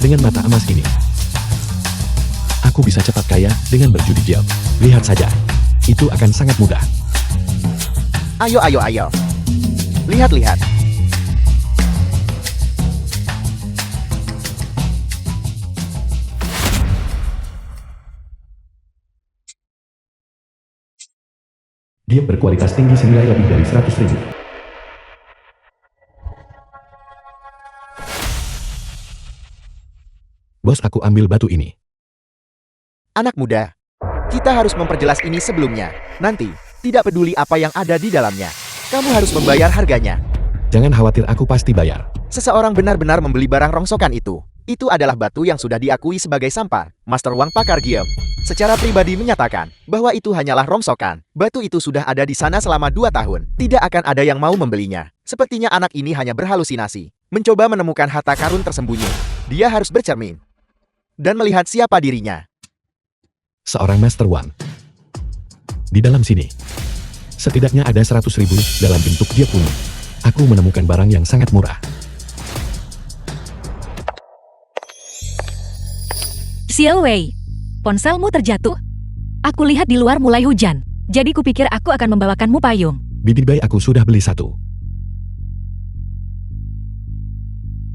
Dengan mata emas ini, aku bisa cepat kaya dengan berjudi gild. Lihat saja, itu akan sangat mudah. Ayo, ayo, ayo. Lihat-lihat. Dia berkualitas tinggi senilai lebih dari 100.000. Bos, aku ambil batu ini. Anak muda, kita harus memperjelas ini sebelumnya. Nanti, tidak peduli apa yang ada di dalamnya, kamu harus membayar harganya. Jangan khawatir, aku pasti bayar. Seseorang benar-benar membeli barang rongsokan itu. Itu adalah batu yang sudah diakui sebagai sampah. Master Wang pakar gild secara pribadi menyatakan bahwa itu hanyalah rongsokan. Batu itu sudah ada di sana selama 2 tahun. Tidak akan ada yang mau membelinya. Sepertinya anak ini hanya berhalusinasi, mencoba menemukan harta karun tersembunyi. Dia harus bercermin dan melihat siapa dirinya. Seorang Master Wang. Di dalam sini, setidaknya ada 100.000 dalam bentuk dia punya. Aku menemukan barang yang sangat murah. Xiao Wei, ponselmu terjatuh. Aku lihat di luar mulai hujan, jadi kupikir aku akan membawakanmu payung. Bibi Bai, aku sudah beli satu.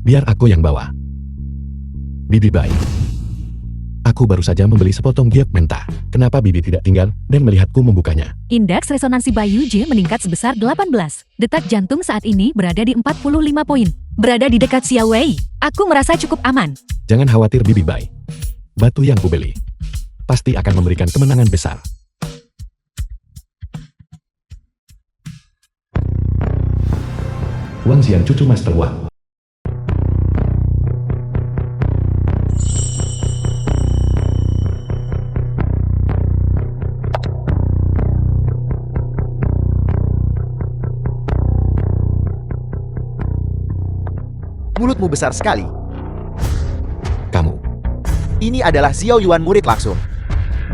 Biar aku yang bawa. Bibi Bai, aku baru saja membeli sepotong giok mentah. Kenapa Bibi tidak tinggal dan melihatku membukanya? Indeks resonansi Bayu J meningkat sebesar 18. Detak jantung saat ini berada di 45 poin. Berada di dekat Xiao Wei, aku merasa cukup aman. Jangan khawatir Bibi Bai. Batu yang kubeli pasti akan memberikan kemenangan besar. Wang Xian, cucu Master Wang. Mulutmu besar sekali. Kamu. Ini adalah Xiao Yuan, murid langsung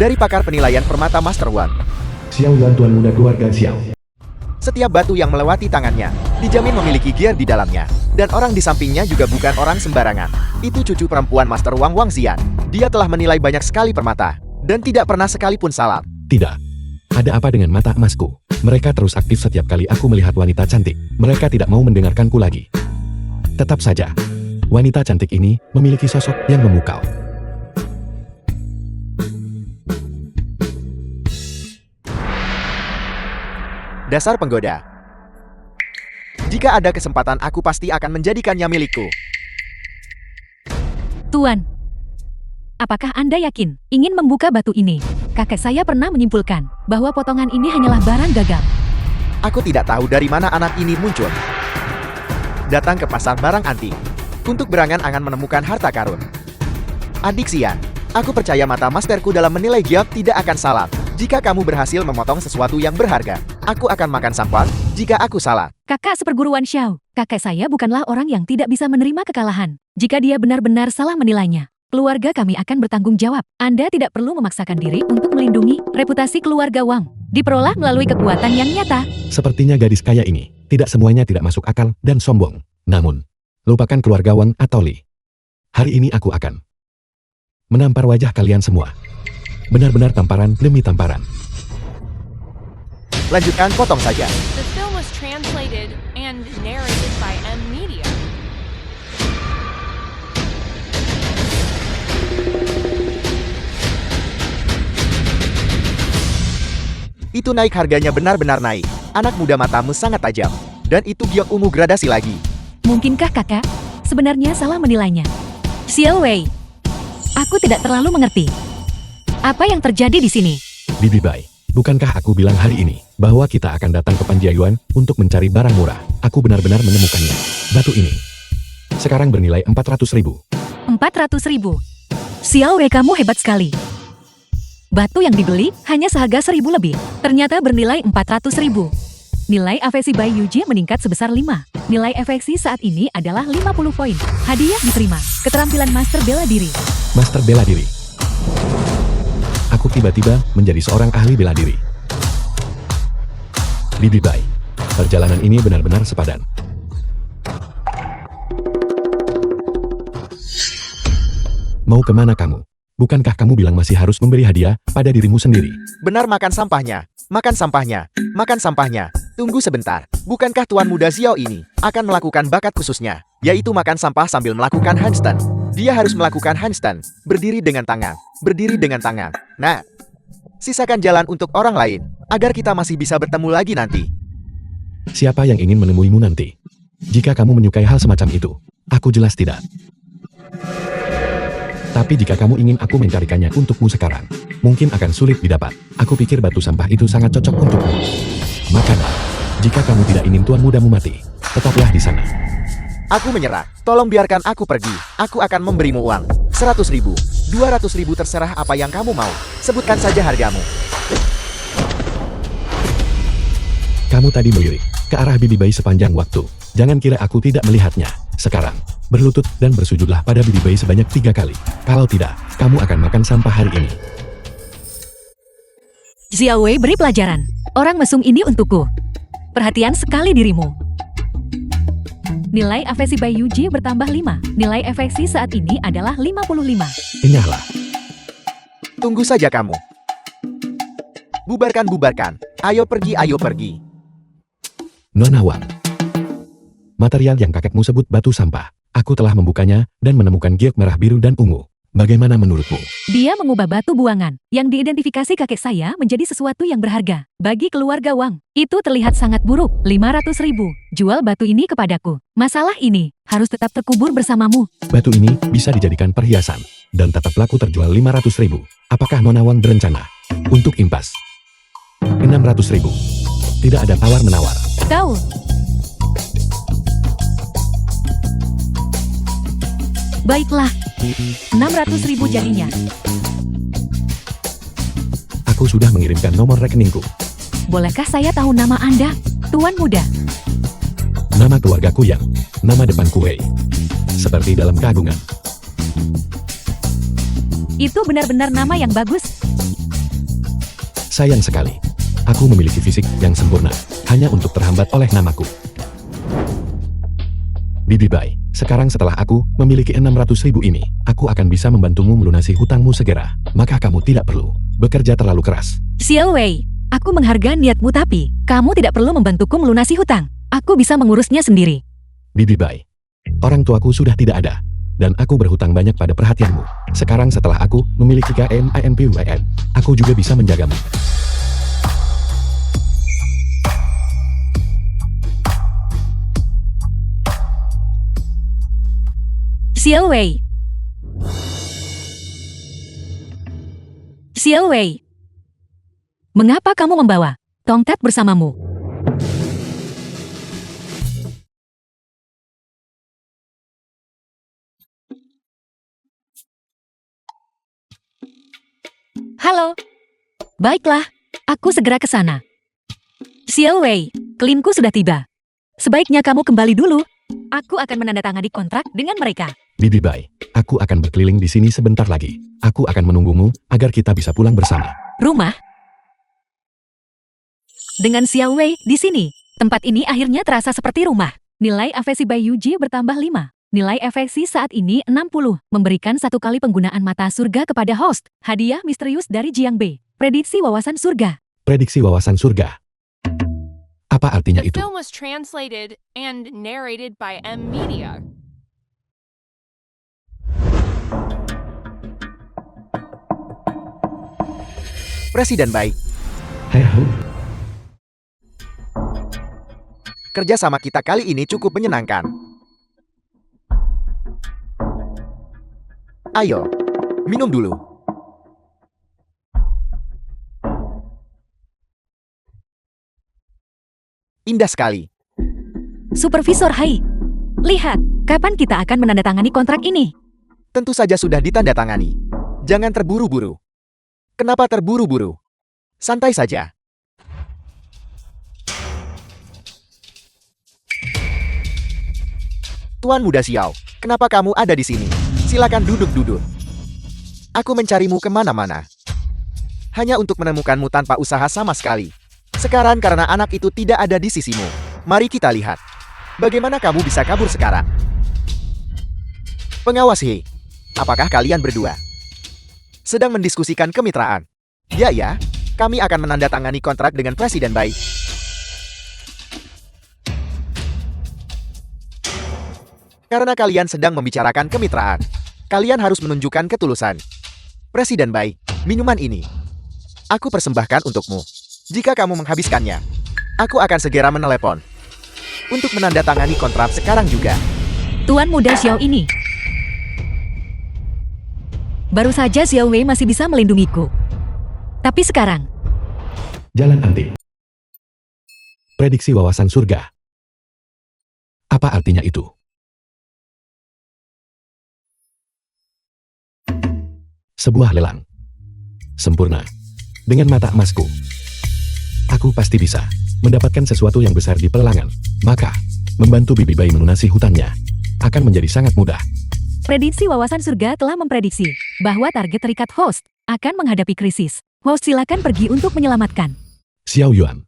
dari pakar penilaian permata Master Wang. Xiao Yuan, tuan muda keluarga Xiao. Setiap batu yang melewati tangannya dijamin memiliki gear di dalamnya. Dan orang di sampingnya juga bukan orang sembarangan. Itu cucu perempuan Master Wang, Wang Xian. Dia telah menilai banyak sekali permata dan tidak pernah sekalipun salah. Tidak. Ada apa dengan mata emasku? Mereka terus aktif setiap kali aku melihat wanita cantik. Mereka tidak mau mendengarkanku lagi. Tetap saja, wanita cantik ini memiliki sosok yang memukau. Dasar penggoda. Jika ada kesempatan, aku pasti akan menjadikannya milikku. Tuan, apakah Anda yakin ingin membuka batu ini? Kakek saya pernah menyimpulkan bahwa potongan ini hanyalah barang gagal. Aku tidak tahu dari mana anak ini muncul. Datang ke pasar barang antik untuk berangan-angan menemukan harta karun. Adik Xian, aku percaya mata masterku dalam menilai giok tidak akan salah. Jika kamu berhasil memotong sesuatu yang berharga, aku akan makan sampah jika aku salah. Kakak seperguruan Xiao, kakek saya bukanlah orang yang tidak bisa menerima kekalahan. Jika dia benar-benar salah menilainya, keluarga kami akan bertanggung jawab. Anda tidak perlu memaksakan diri untuk melindungi reputasi keluarga Wang. Diperoleh melalui kekuatan yang nyata. Sepertinya gadis kaya ini tidak semuanya tidak masuk akal dan sombong. Namun, lupakan keluarga Wang atau Li. Hari ini aku akan menampar wajah kalian semua. Benar-benar tamparan demi tamparan. Lanjutkan, potong saja. The film was translated and narrated by M Media. Itu naik, harganya benar-benar naik. Anak muda, matamu sangat tajam. Dan itu giok ungu gradasi lagi. Mungkinkah kakak sebenarnya salah menilainya? Xiao Wei, aku tidak terlalu mengerti. Apa yang terjadi di sini? Bibi Bai, bukankah aku bilang hari ini bahwa kita akan datang ke Panjiayuan untuk mencari barang murah? Aku benar-benar menemukannya. Batu ini sekarang bernilai 400.000. 400.000. Xiao Wei, kamu hebat sekali. Batu yang dibeli hanya seharga 1.000 lebih. Ternyata bernilai 400.000. Nilai afeksi Bayu J meningkat sebesar 5. Nilai afeksi saat ini adalah 50 poin. Hadiah diterima. Keterampilan Master Bela Diri. Master Bela Diri. Aku tiba-tiba menjadi seorang ahli bela diri. Bibi Bai, perjalanan ini benar-benar sepadan. Mau kemana kamu? Bukankah kamu bilang masih harus memberi hadiah pada dirimu sendiri? Benar, makan sampahnya. Makan sampahnya. Makan sampahnya. Tunggu sebentar. Bukankah Tuan Muda Xiao ini akan melakukan bakat khususnya, yaitu makan sampah sambil melakukan handstand? Dia harus melakukan handstand, berdiri dengan tangan, berdiri dengan tangan. Nah, sisakan jalan untuk orang lain, agar kita masih bisa bertemu lagi nanti. Siapa yang ingin menemuimu nanti? Jika kamu menyukai hal semacam itu, aku jelas tidak. Tapi jika kamu ingin aku mencarikannya untukmu sekarang, mungkin akan sulit didapat. Aku pikir batu sampah itu sangat cocok untukmu. Makanya, jika kamu tidak ingin tuan mudamu mati, tetaplah di sana. Aku menyerah. Tolong biarkan aku pergi. Aku akan memberimu uang. 100.000, 200.000, terserah apa yang kamu mau. Sebutkan saja hargamu. Kamu tadi melirik ke arah bibi bayi sepanjang waktu. Jangan kira aku tidak melihatnya. Sekarang, berlutut dan bersujudlah pada bibi bayi sebanyak 3 kali. Kalau tidak, kamu akan makan sampah hari ini. Xiao Wei, beri pelajaran. Orang mesum ini untukku. Perhatian sekali dirimu. Nilai afeksi Bai Yuji bertambah 5. Nilai afeksi saat ini adalah 55. Enyahlah. Tunggu saja kamu. Bubarkan, bubarkan. Ayo pergi, ayo pergi. Nona Wang. Material yang kakekmu sebut batu sampah. Aku telah membukanya dan menemukan giok merah, biru, dan ungu. Bagaimana menurutmu? Dia mengubah batu buangan yang diidentifikasi kakek saya menjadi sesuatu yang berharga. Bagi keluarga Wang, itu terlihat sangat buruk. 500.000. Jual batu ini kepadaku. Masalah ini harus tetap terkubur bersamamu. Batu ini bisa dijadikan perhiasan dan tetap laku terjual 500.000. Apakah Nona Wang berencana untuk impas 600.000? Tidak ada tawar-menawar. Kau. Baiklah. 600.000 jadinya. Aku sudah mengirimkan nomor rekeningku. Bolehkah saya tahu nama Anda, Tuan Muda? Nama keluargaku Yang. Nama depanku Wei. Seperti dalam keagungan. Itu benar-benar nama yang bagus. Sayang sekali. Aku memiliki fisik yang sempurna, hanya untuk terhambat oleh namaku. Bibi Bai, sekarang setelah aku memiliki 600.000 ini, aku akan bisa membantumu melunasi hutangmu segera. Maka kamu tidak perlu bekerja terlalu keras. Xiao Wei, aku menghargai niatmu, tapi kamu tidak perlu membantuku melunasi hutang. Aku bisa mengurusnya sendiri. Bibi Bai, orang tuaku sudah tidak ada, dan aku berhutang banyak pada perhatianmu. Sekarang setelah aku memiliki KMIMPUIN, aku juga bisa menjagamu. Xiao Wei. Xiao Wei. Mengapa kamu membawa tongkat bersamamu? Halo. Baiklah, aku segera ke sana. Xiao Wei, klimku sudah tiba. Sebaiknya kamu kembali dulu. Aku akan menandatangani kontrak dengan mereka. Bibi Bai, aku akan berkeliling di sini sebentar lagi. Aku akan menunggumu agar kita bisa pulang bersama. Rumah? Dengan Xiao Wei di sini, tempat ini akhirnya terasa seperti rumah. Nilai afeksi Bai Yuji bertambah 5. Nilai afeksi saat ini 60. Memberikan 1 kali penggunaan mata surga kepada host. Hadiah misterius dari Jiang Bei. Prediksi wawasan surga. Prediksi wawasan surga. Apa artinya The itu? film was translated and narrated by M Media. Presiden baik. Hei-ho. Kerja sama kita kali ini cukup menyenangkan. Ayo, minum dulu. Indah sekali. Supervisor Hai. Lihat, kapan kita akan menandatangani kontrak ini? Tentu saja sudah ditandatangani. Jangan terburu-buru. Kenapa terburu-buru? Santai saja. Tuan Muda Xiao, kenapa kamu ada di sini? Silakan duduk-duduk. Aku mencarimu kemana-mana. Hanya untuk menemukanmu tanpa usaha sama sekali. Sekarang karena anak itu tidak ada di sisimu. Mari kita lihat. Bagaimana kamu bisa kabur sekarang? Pengawas He. Apakah kalian berdua sedang mendiskusikan kemitraan? Ya, kami akan menandatangani kontrak dengan Presiden Bai. Karena kalian sedang membicarakan kemitraan, kalian harus menunjukkan ketulusan. Presiden Bai, minuman ini aku persembahkan untukmu. Jika kamu menghabiskannya, aku akan segera menelepon untuk menandatangani kontrak sekarang juga. Tuan muda Xiao ini. Baru saja Xiao Wei masih bisa melindungiku. Tapi sekarang, Jalan antik. Prediksi wawasan surga. Apa artinya itu? Sebuah lelang. Sempurna. Dengan mata emasku, aku pasti bisa mendapatkan sesuatu yang besar di pelelangan. Maka, membantu Bibi Bai melunasi hutangnya akan menjadi sangat mudah. prediksi wawasan surga telah memprediksi bahwa target terikat host akan menghadapi krisis. Host silakan pergi untuk menyelamatkan. Xiao Yuan.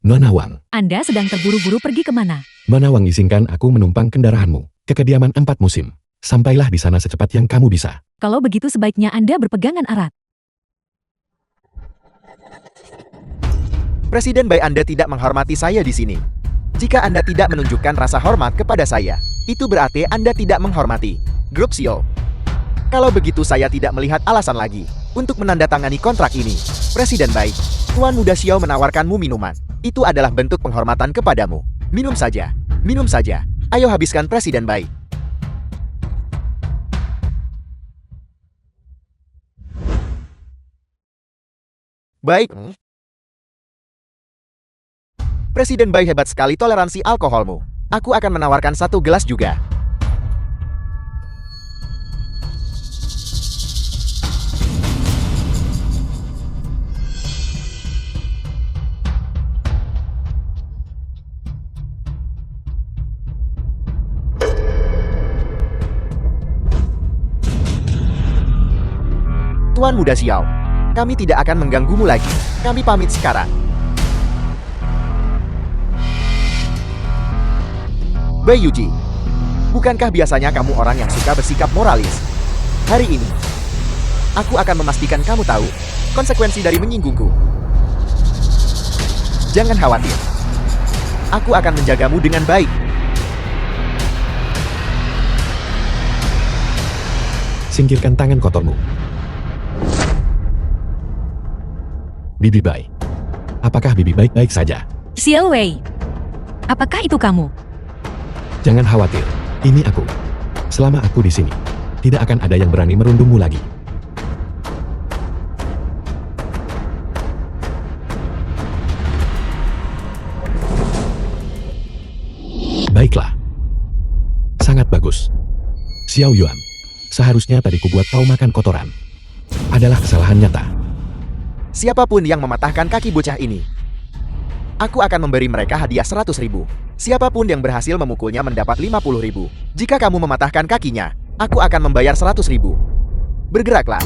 Nona Wang. Anda sedang terburu-buru pergi kemana? Nona Wang, izinkan aku menumpang kendaraanmu ke kediaman 4 musim. Sampailah di sana secepat yang kamu bisa. Kalau begitu sebaiknya Anda berpegangan erat. Presiden Bai, Anda tidak menghormati saya di sini. Jika Anda tidak menunjukkan rasa hormat kepada saya, itu berarti Anda tidak menghormati grup Xiao. Kalau begitu saya tidak melihat alasan lagi untuk menandatangani kontrak ini. Presiden Bai, Tuan Muda Xiao menawarkanmu minuman. Itu adalah bentuk penghormatan kepadamu. Minum saja. Minum saja. Ayo habiskan, Presiden Bai. Baik. Presiden Bai, hebat sekali toleransi alkoholmu. Aku akan menawarkan 1 gelas juga. Tuan Muda Xiao, kami tidak akan mengganggumu lagi. Kami pamit sekarang. Bai Yuji, bukankah biasanya kamu orang yang suka bersikap moralis? Hari ini, aku akan memastikan kamu tahu konsekuensi dari menyinggungku. Jangan khawatir. Aku akan menjagamu dengan baik. Singkirkan tangan kotormu. Bibi Bai. Apakah Bibi baik-baik saja? Xiao Wei, apakah itu kamu? Jangan khawatir, ini aku. Selama aku di sini, tidak akan ada yang berani merundungmu lagi. Baiklah. Sangat bagus. Xiao Yuan, seharusnya tadi kubuat kau makan kotoran. Adalah kesalahan nyata. Siapapun yang mematahkan kaki bocah ini, aku akan memberi mereka hadiah 100.000. Siapapun yang berhasil memukulnya mendapat 50.000. Jika kamu mematahkan kakinya, aku akan membayar 100.000. Bergeraklah.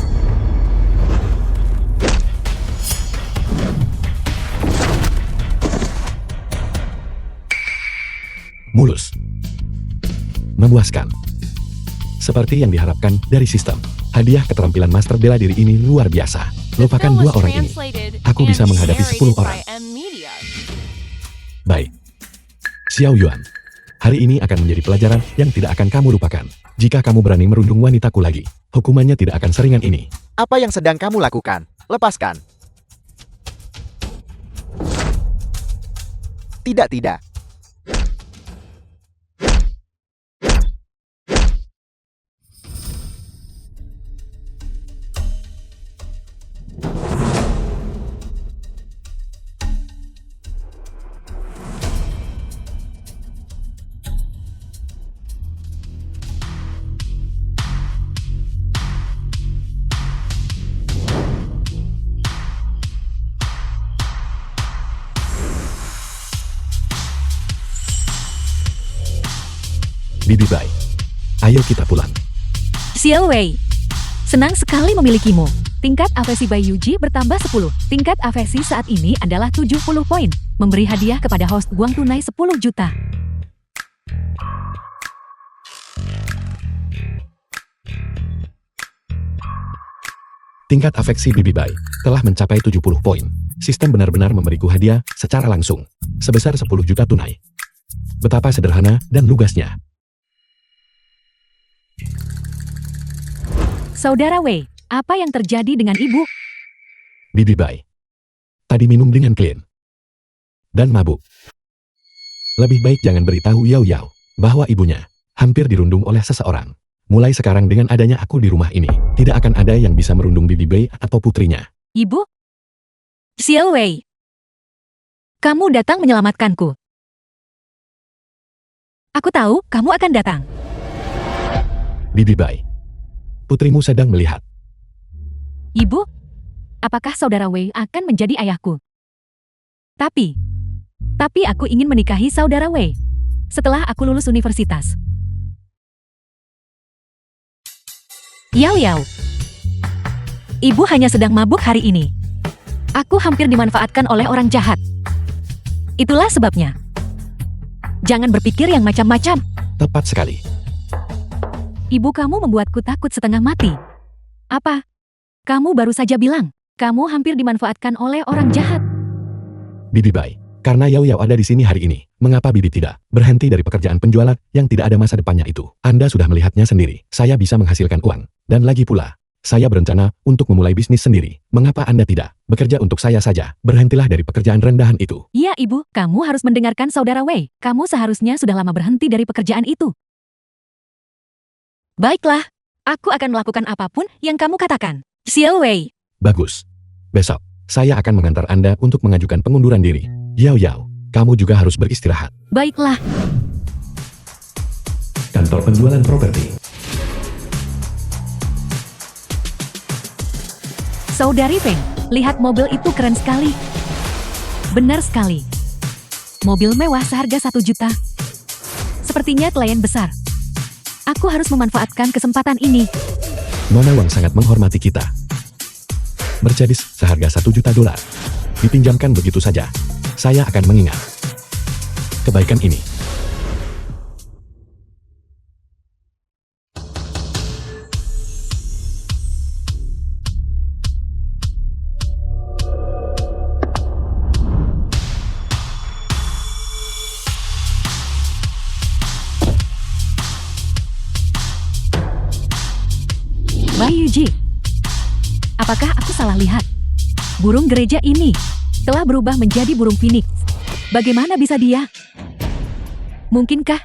Mulus. Memuaskan. Seperti yang diharapkan dari sistem. Hadiah keterampilan master bela diri ini luar biasa. Lupakan 2 orang ini. Aku bisa menghadapi 10 orang. Baik. Xiao Yuan, hari ini akan menjadi pelajaran yang tidak akan kamu lupakan. Jika kamu berani merundung wanitaku lagi, hukumannya tidak akan seringan ini. Apa yang sedang kamu lakukan? Lepaskan. Tidak. Bibi Bai, ayo kita pulang. Xiao Wei, senang sekali memilikimu. Tingkat afesi Bai Yuji bertambah 10. Tingkat afesi saat ini adalah 70 poin. Memberi hadiah kepada host uang tunai 10 juta. Tingkat afeksi Bibi Bai telah mencapai 70 poin. Sistem benar-benar memberiku hadiah secara langsung, sebesar 10 juta tunai. Betapa sederhana dan lugasnya. Saudara Wei, apa yang terjadi dengan ibu? Bibi Bai tadi minum dengan clean dan mabuk. Lebih baik jangan beritahu Yao Yao bahwa ibunya hampir dirundung oleh seseorang. Mulai sekarang dengan adanya aku di rumah ini, tidak akan ada yang bisa merundung Bibi Bai atau putrinya. Ibu? Xiao Wei, kamu datang menyelamatkanku. Aku tahu kamu akan datang. Bibi Bai, putrimu sedang melihat. Ibu, apakah saudara Wei akan menjadi ayahku? Tapi aku ingin menikahi saudara Wei setelah aku lulus universitas. Yao Yao, ibu hanya sedang mabuk hari ini. Aku hampir dimanfaatkan oleh orang jahat. Itulah sebabnya. Jangan berpikir yang macam-macam. Tepat sekali. Ibu kamu membuatku takut setengah mati. Apa? Kamu baru saja bilang, kamu hampir dimanfaatkan oleh orang jahat. Bibi Bai, karena Yao Yao ada di sini hari ini, mengapa Bibi tidak berhenti dari pekerjaan penjualan yang tidak ada masa depannya itu? Anda sudah melihatnya sendiri. Saya bisa menghasilkan uang. Dan lagi pula, saya berencana untuk memulai bisnis sendiri. Mengapa Anda tidak bekerja untuk saya saja? Berhentilah dari pekerjaan rendahan itu. Iya ibu, kamu harus mendengarkan saudara Wei. Kamu seharusnya sudah lama berhenti dari pekerjaan itu. Baiklah, aku akan melakukan apapun yang kamu katakan. Xiao Wei. Bagus. Besok, saya akan mengantar Anda untuk mengajukan pengunduran diri. Yao Yao, kamu juga harus beristirahat. Baiklah. Kantor penjualan properti. Saudari Feng, lihat mobil itu keren sekali. Benar sekali. Mobil mewah seharga 1 juta. Sepertinya klien besar. Aku harus memanfaatkan kesempatan ini. Nona Wang sangat menghormati kita. Mercedes seharga 1 juta dolar. Dipinjamkan begitu saja. Saya akan mengingat kebaikan ini. Bai Yuji, apakah aku salah lihat? Burung gereja ini telah berubah menjadi burung phoenix. Bagaimana bisa dia? Mungkinkah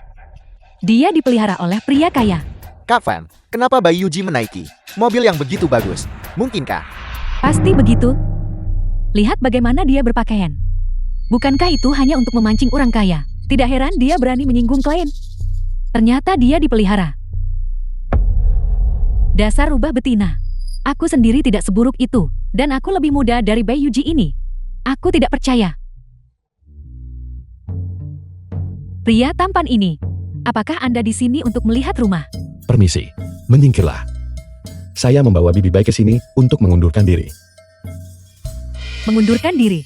dia dipelihara oleh pria kaya? Kak Fan, kenapa Bai Yuji menaiki mobil yang begitu bagus? Mungkinkah? Pasti begitu. Lihat bagaimana dia berpakaian. Bukankah itu hanya untuk memancing orang kaya? Tidak heran dia berani menyinggung klien. Ternyata dia dipelihara. Dasar rubah betina. Aku sendiri tidak seburuk itu, dan aku lebih muda dari Bai Yuji ini. Aku tidak percaya. Pria tampan ini, apakah Anda di sini untuk melihat rumah? Permisi, menyingkirlah. Saya membawa Bibi Bai ke sini untuk mengundurkan diri. Mengundurkan diri.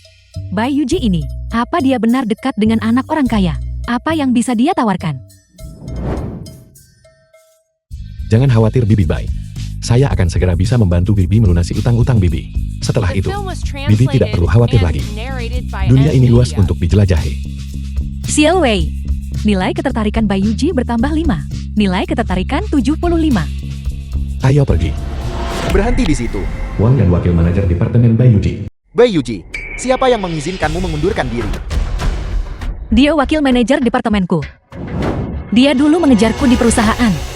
Bai Yuji ini, apa dia benar dekat dengan anak orang kaya? Apa yang bisa dia tawarkan? Jangan khawatir Bibi Bai. Saya akan segera bisa membantu Bibi melunasi utang-utang Bibi. Setelah The itu, film was Bibi tidak translated perlu khawatir and lagi. narrated by Dunia Ed ini luas Media. untuk dijelajahi. Xiao Wei. Nilai ketertarikan Bai Yuji bertambah 5. Nilai ketertarikan 75. Ayo pergi. Berhenti di situ. Wang dan wakil manajer departemen Bai Yuji. Bai Yuji, siapa yang mengizinkanmu mengundurkan diri? Dia wakil manajer departemenku. Dia dulu mengejarku di perusahaan.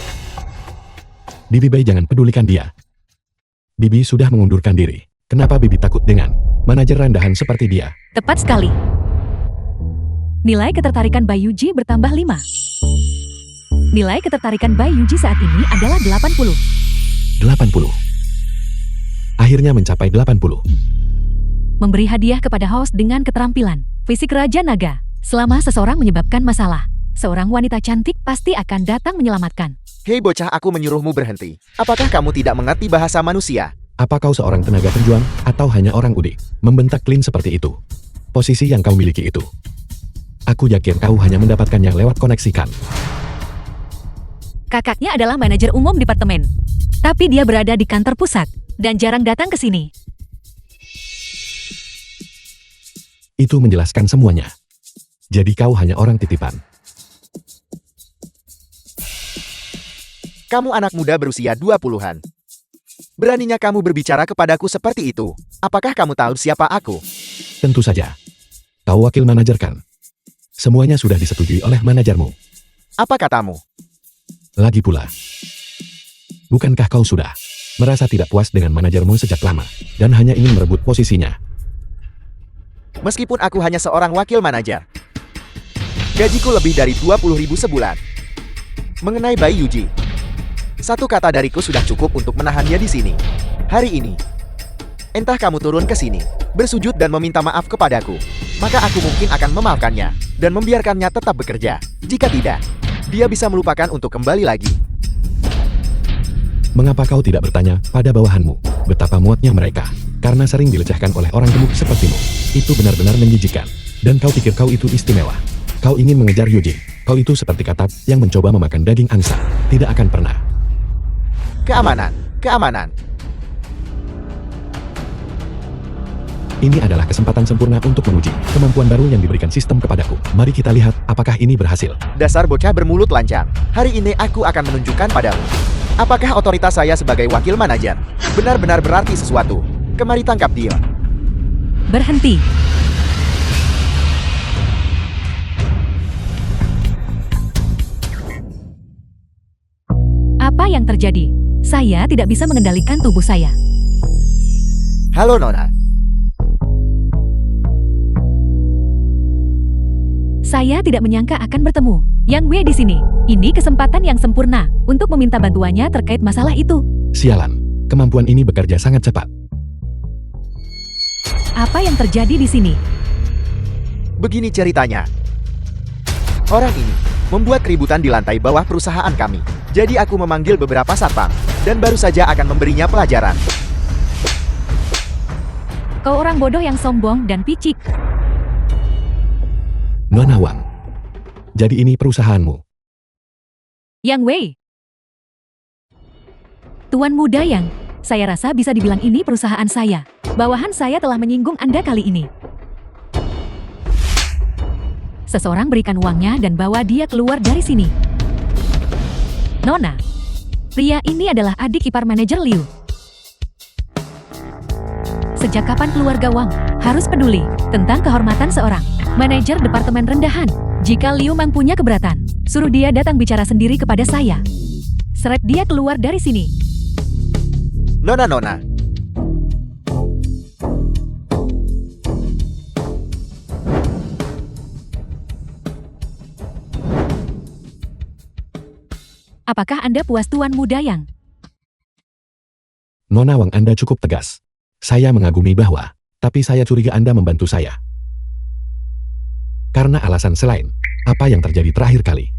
Bibi Bai jangan pedulikan dia. Bibi sudah mengundurkan diri. Kenapa Bibi takut dengan manajer rendahan seperti dia? Tepat sekali. Nilai ketertarikan Bai Yuji bertambah 5. Nilai ketertarikan Bai Yuji saat ini adalah 80. 80. Akhirnya mencapai 80. Memberi hadiah kepada host dengan keterampilan fisik Raja Naga. Selama seseorang menyebabkan masalah, seorang wanita cantik pasti akan datang menyelamatkan. Hei bocah, aku menyuruhmu berhenti. Apakah kamu tidak mengerti bahasa manusia? Apa kau seorang tenaga penjual atau hanya orang udik? Membentak Clean seperti itu. Posisi yang kau miliki itu. Aku yakin kau hanya mendapatkannya lewat koneksikan. Kakaknya adalah manajer umum departemen. Tapi dia berada di kantor pusat. dan jarang datang ke sini. Itu menjelaskan semuanya. Jadi kau hanya orang titipan. Kamu anak muda berusia 20-an. Beraninya kamu berbicara kepadaku seperti itu. Apakah kamu tahu siapa aku? Tentu saja. Kau wakil manajer kan? Semuanya sudah disetujui oleh manajermu. Apa katamu? Lagi pula. Bukankah kau sudah merasa tidak puas dengan manajermu sejak lama dan hanya ingin merebut posisinya? Meskipun aku hanya seorang wakil manajer, gajiku lebih dari 20.000 sebulan. Mengenai Bai Yuji, satu kata dariku sudah cukup untuk menahan dia di sini. Hari ini, entah kamu turun ke sini, bersujud dan meminta maaf kepadaku, maka aku mungkin akan memaafkannya dan membiarkannya tetap bekerja. Jika tidak, dia bisa melupakan untuk kembali lagi. Mengapa kau tidak bertanya pada bawahanmu betapa muatnya mereka karena sering dilecehkan oleh orang gemuk sepertimu? Itu benar-benar menjijikkan. Dan kau pikir kau itu istimewa. Kau ingin mengejar Yuji. Kau itu seperti katak yang mencoba memakan daging angsa. Tidak akan pernah. Keamanan, keamanan. Ini adalah kesempatan sempurna untuk menguji kemampuan baru yang diberikan sistem kepadaku. Mari kita lihat apakah ini berhasil. Dasar bocah bermulut lancang. Hari ini aku akan menunjukkan padamu. Apakah otoritas saya sebagai wakil manajer benar-benar berarti sesuatu? Kemari tangkap dia. Berhenti. Apa yang terjadi? Saya tidak bisa mengendalikan tubuh saya. Halo Nona. Saya tidak menyangka akan bertemu Yang Wei di sini. Ini kesempatan yang sempurna untuk meminta bantuannya terkait masalah itu. Sialan, kemampuan ini bekerja sangat cepat. Apa yang terjadi di sini? Begini ceritanya. Orang ini membuat keributan di lantai bawah perusahaan kami. Jadi aku memanggil beberapa satpam dan baru saja akan memberinya pelajaran. Kau orang bodoh yang sombong dan picik. Nona Wang. Jadi ini perusahaanmu. Yang Wei. Tuan muda Yang, saya rasa bisa dibilang ini perusahaan saya. Bawahan saya telah menyinggung Anda kali ini. Seseorang berikan uangnya dan bawa dia keluar dari sini. Nona, pria ini adalah adik ipar manajer Liu. Sejak kapan keluarga Wang harus peduli tentang kehormatan seorang manajer departemen rendahan? Jika Liu Mang punya keberatan, suruh dia datang bicara sendiri kepada saya. Seret dia keluar dari sini. Nona. Apakah Anda puas Tuan muda Yang? Nona Wang, Anda cukup tegas. Saya mengagumi bahwa, tapi saya curiga Anda membantu saya. Karena alasan selain, apa yang terjadi terakhir kali.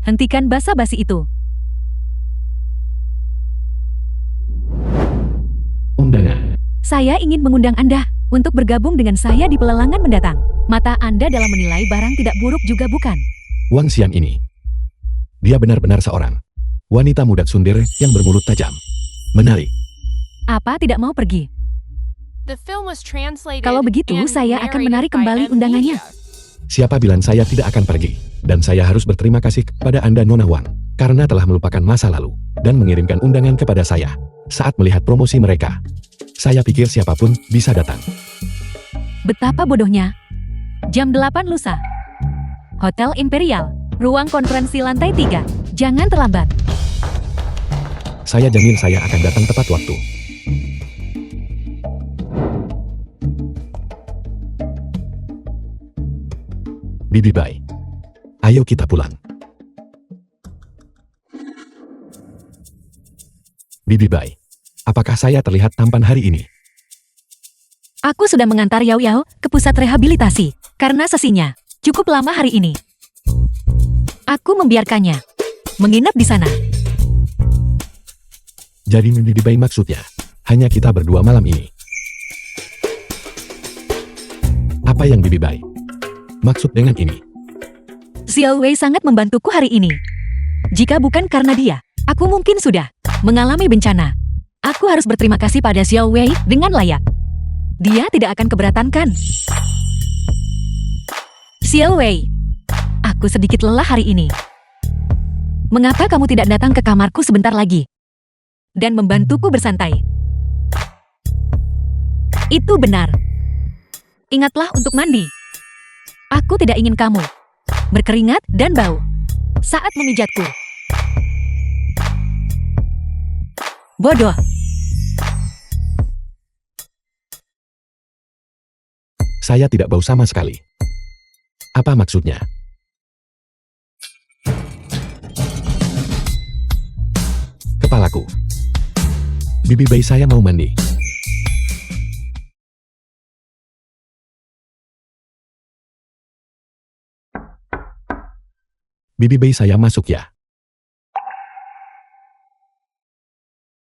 Hentikan basa-basi itu. Undangan. Saya ingin mengundang Anda untuk bergabung dengan saya di pelelangan mendatang. Mata Anda dalam menilai barang tidak buruk juga bukan? Wang Xian ini. Dia benar-benar seorang wanita muda sundir yang bermulut tajam. Menarik. Apa tidak mau pergi? The film was translated Kalau begitu, and saya akan narrated menarik by kembali M. undangannya. Media. Siapa bilang saya tidak akan pergi? Dan saya harus berterima kasih kepada Anda Nona Wang, karena telah melupakan masa lalu, dan mengirimkan undangan kepada saya, saat melihat promosi mereka. Saya pikir siapapun bisa datang. Betapa bodohnya. Jam 8 lusa. Hotel Imperial, ruang konferensi lantai 3. Jangan terlambat. Saya jamin saya akan datang tepat waktu. Bibi Bai. Ayo kita pulang. Bibi Bai. Apakah saya terlihat tampan hari ini? Aku sudah mengantar Yao Yao ke pusat rehabilitasi, karena sesinya cukup lama hari ini. Aku membiarkannya menginap di sana. Jadi Bibi Bai maksudnya, hanya kita berdua malam ini. Apa yang Bibi Bai maksud dengan ini? Xiao Wei sangat membantuku hari ini. Jika bukan karena dia, aku mungkin sudah mengalami bencana. Aku harus berterima kasih pada Xiao Wei dengan layak. Dia tidak akan keberatan kan? Xiao Wei, aku sedikit lelah hari ini. Mengapa kamu tidak datang ke kamarku sebentar lagi? Dan membantuku bersantai. Itu benar. Ingatlah untuk mandi. Aku tidak ingin kamu berkeringat dan bau saat memijatku. Bodoh. Saya tidak bau sama sekali. Apa maksudnya? Kepalaku. Bibi bayi saya mau mandi. Bibi bayi saya masuk ya.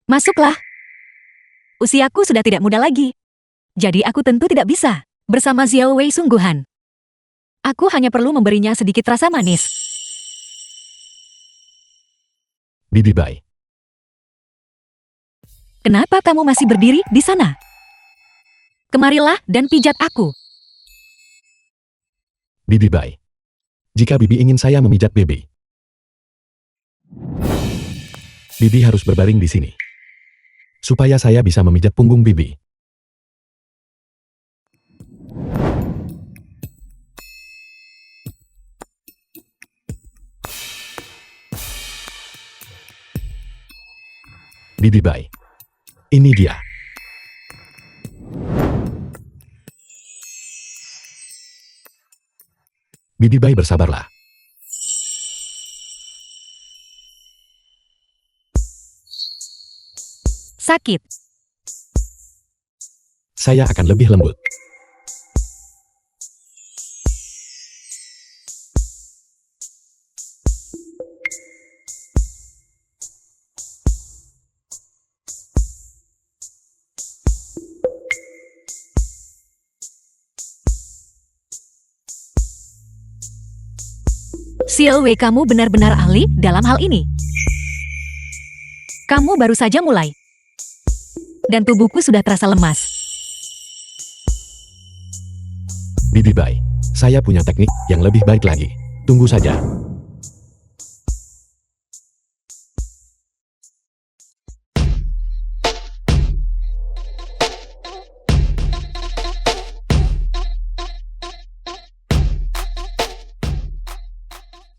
Masuklah. Usiaku sudah tidak muda lagi. Jadi aku tentu tidak bisa bersama Xiao Wei sungguhan. Aku hanya perlu memberinya sedikit rasa manis. Bibi bayi. Kenapa kamu masih berdiri di sana? Kemarilah dan pijat aku. Bibi bayi. Jika Bibi ingin saya memijat Bibi, Bibi harus berbaring di sini. Supaya saya bisa memijat punggung Bibi. Bibi bayi. Ini dia. Bibi bayi bersabarlah. Sakit. Saya akan lebih lembut. Xiao Wei, kamu benar-benar ahli dalam hal ini. Kamu baru saja mulai. Dan tubuhku sudah terasa lemas. Bibi bayi. Saya punya teknik yang lebih baik lagi. Tunggu saja.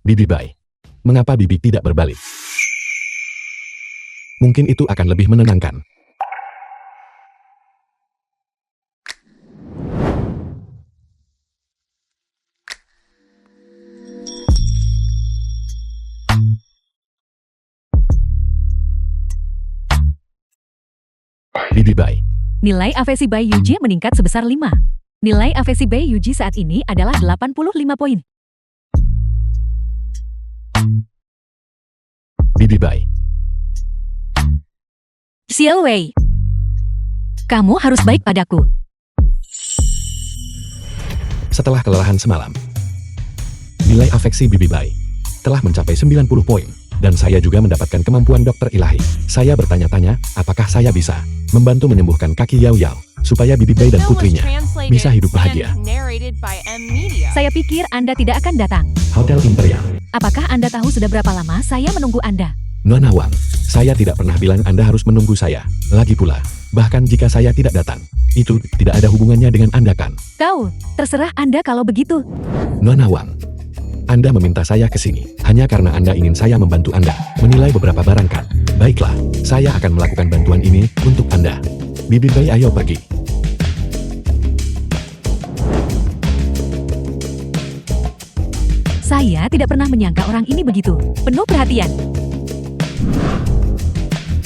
Bibi bayi. Mengapa Bibi tidak berbalik? Mungkin itu akan lebih menenangkan. Bibi bayi. Nilai AVC by Yuji meningkat sebesar 5. Nilai AVC by Yuji saat ini adalah 85 poin. Bibi bayi. Xiao Wei, kamu harus baik padaku. Setelah kelelahan semalam, nilai afeksi Bibi bayi telah mencapai 90 poin. Dan saya juga mendapatkan kemampuan dokter ilahi. Saya bertanya-tanya, apakah saya bisa membantu menyembuhkan kaki Yao Yao, supaya Bibi bayi dan putrinya bisa hidup bahagia. Saya pikir Anda tidak akan datang. Hotel Imperial. Apakah Anda tahu sudah berapa lama saya menunggu Anda? Nona Wang, saya tidak pernah bilang Anda harus menunggu saya. Lagi pula, bahkan jika saya tidak datang, itu tidak ada hubungannya dengan Anda kan? Kau, terserah Anda kalau begitu. Nona Wang, Anda meminta saya ke sini hanya karena Anda ingin saya membantu Anda menilai beberapa barang kan? Baiklah, saya akan melakukan bantuan ini untuk Anda. Bibi bayi, ayo pergi. Saya tidak pernah menyangka orang ini begitu penuh perhatian.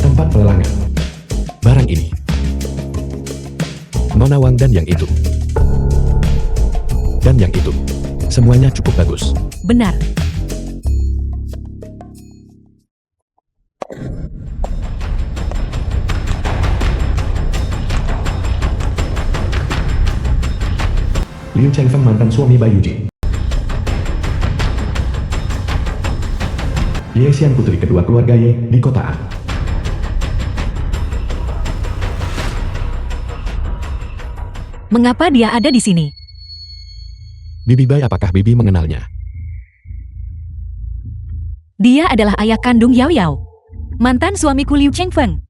Tempat pelelangan. Barang ini. Nona Wang dan yang itu. Dan yang itu. Semuanya cukup bagus. Benar. Liu Chengfeng, mantan suami Bai Yuji. Ye Xian, putri kedua keluarga Ye di kota A. Mengapa dia ada di sini? Bibi Bai, apakah Bibi mengenalnya? Dia adalah ayah kandung Yao Yao. Mantan suamiku Liu Chengfeng.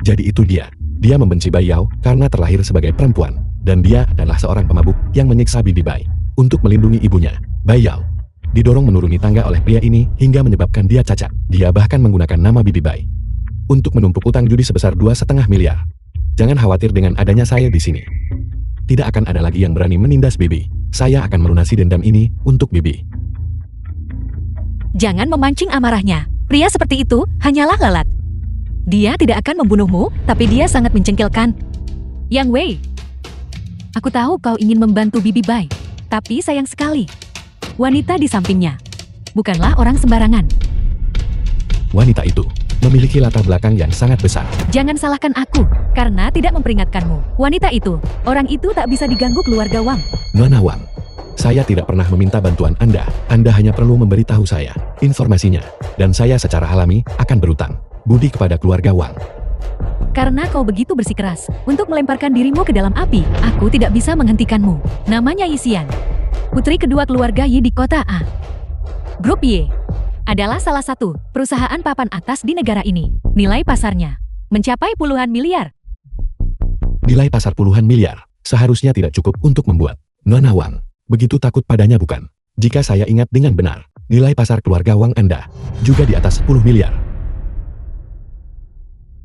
Jadi itu dia. Dia membenci Bai Yao karena terlahir sebagai perempuan. Dan dia adalah seorang pemabuk yang menyiksa Bibi Bai. Untuk melindungi ibunya, Bai Yao didorong menuruni tangga oleh pria ini hingga menyebabkan dia cacat. Dia bahkan menggunakan nama Bibi Bai untuk menumpuk utang judi sebesar 2,5 miliar. Jangan khawatir, dengan adanya saya di sini, tidak akan ada lagi yang berani menindas Bibi. Saya akan melunasi dendam ini untuk Bibi. Jangan memancing amarahnya. Pria seperti itu hanyalah lalat. Dia tidak akan membunuhmu, tapi dia sangat mencengkelkan. Yang Wei, aku tahu kau ingin membantu Bibi Bai, tapi sayang sekali, wanita di sampingnya bukanlah orang sembarangan. Wanita itu memiliki latar belakang yang sangat besar. Jangan salahkan aku, karena tidak memperingatkanmu. Wanita itu, orang itu tak bisa diganggu keluarga Wang. Nona Wang, saya tidak pernah meminta bantuan Anda. Anda hanya perlu memberitahu saya informasinya, dan saya secara alami akan berutang budi kepada keluarga Wang. Karena kau begitu bersikeras untuk melemparkan dirimu ke dalam api, aku tidak bisa menghentikanmu. Namanya Yisian, putri kedua keluarga Yi di kota A. Grup Y adalah salah satu perusahaan papan atas di negara ini. Nilai pasarnya mencapai puluhan miliar. Nilai pasar puluhan miliar seharusnya tidak cukup untuk membuat Nona Wang begitu takut padanya, bukan? Jika saya ingat dengan benar, nilai pasar keluarga Wang Anda juga di atas 10 miliar.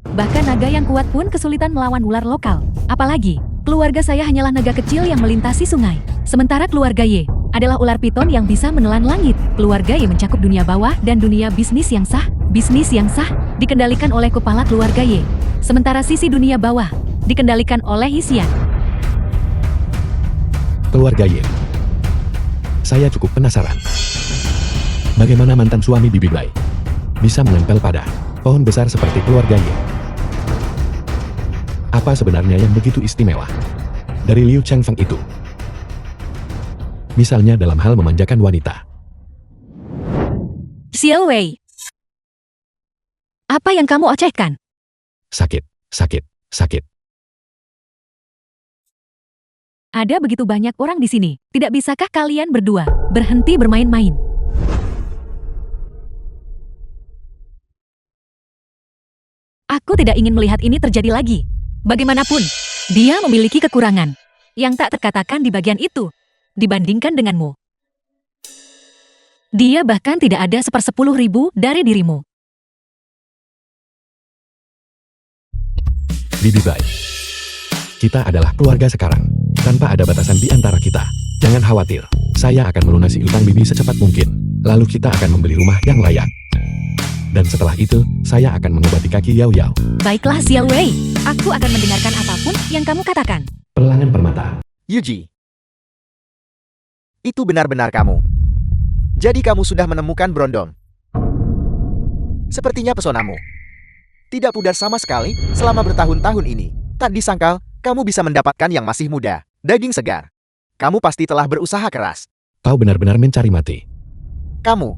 Bahkan naga yang kuat pun kesulitan melawan ular lokal. Apalagi, keluarga saya hanyalah naga kecil yang melintasi sungai. Sementara keluarga Y adalah ular piton yang bisa menelan langit. Keluarga Y mencakup dunia bawah dan dunia bisnis yang sah. Bisnis yang sah dikendalikan oleh kepala keluarga Y. Sementara sisi dunia bawah dikendalikan oleh Yisian. Keluarga Y. Saya cukup penasaran. Bagaimana mantan suami Bibi Bai bisa menempel pada pohon besar seperti keluarga Y? Apa sebenarnya yang begitu istimewa dari Liu Chengfeng itu? Misalnya dalam hal memanjakan wanita. Xiao Wei, apa yang kamu ocehkan? Sakit, sakit, sakit. Ada begitu banyak orang di sini. Tidak bisakah kalian berdua berhenti bermain-main? Aku tidak ingin melihat ini terjadi lagi. Bagaimanapun, dia memiliki kekurangan yang tak terkatakan di bagian itu dibandingkan denganmu. Dia bahkan tidak ada 1/10.000 dari dirimu. Bibi Bai, kita adalah keluarga sekarang, tanpa ada batasan di antara kita. Jangan khawatir, saya akan melunasi utang Bibi secepat mungkin. Lalu kita akan membeli rumah yang layak. Dan setelah itu, saya akan mengobati kaki Yao Yao. Baiklah Xiao Wei, aku akan mendengarkan apapun yang kamu katakan. Perlangan permata. Yuji, itu benar-benar kamu. Jadi kamu sudah menemukan Brondong. Sepertinya pesonamu tidak pudar sama sekali selama bertahun-tahun ini. Tak disangkal, kamu bisa mendapatkan yang masih muda, daging segar. Kamu pasti telah berusaha keras. Kau benar-benar mencari mati. Kamu,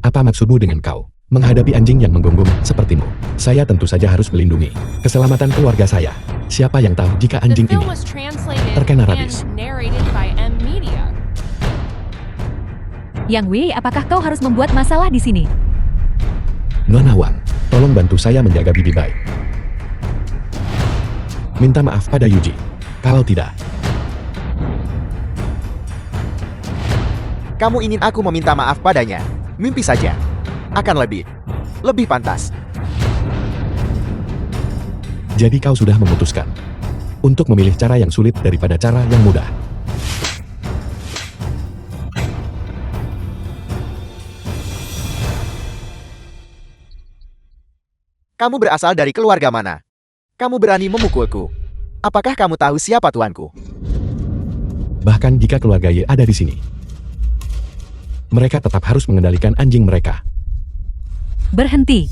Apa maksudmu dengan kau menghadapi anjing yang menggonggong sepertimu? Saya tentu saja harus melindungi keselamatan keluarga saya. Siapa yang tahu jika The anjing film ini was translated terkena rabies? and narrated by M Media. Yang Wei, apakah kau harus membuat masalah di sini? Nona Wang, tolong bantu saya menjaga Bibi Bai. Minta maaf pada Yuji. Kalau tidak, kamu ingin aku meminta maaf padanya? Mimpi saja. Akan lebih pantas. jadi kau sudah memutuskan untuk memilih cara yang sulit daripada cara yang mudah. Kamu berasal dari keluarga mana? Kamu berani memukulku. Apakah kamu tahu siapa tuanku? Bahkan jika keluarga Y ada di sini, mereka tetap harus mengendalikan anjing mereka. Berhenti.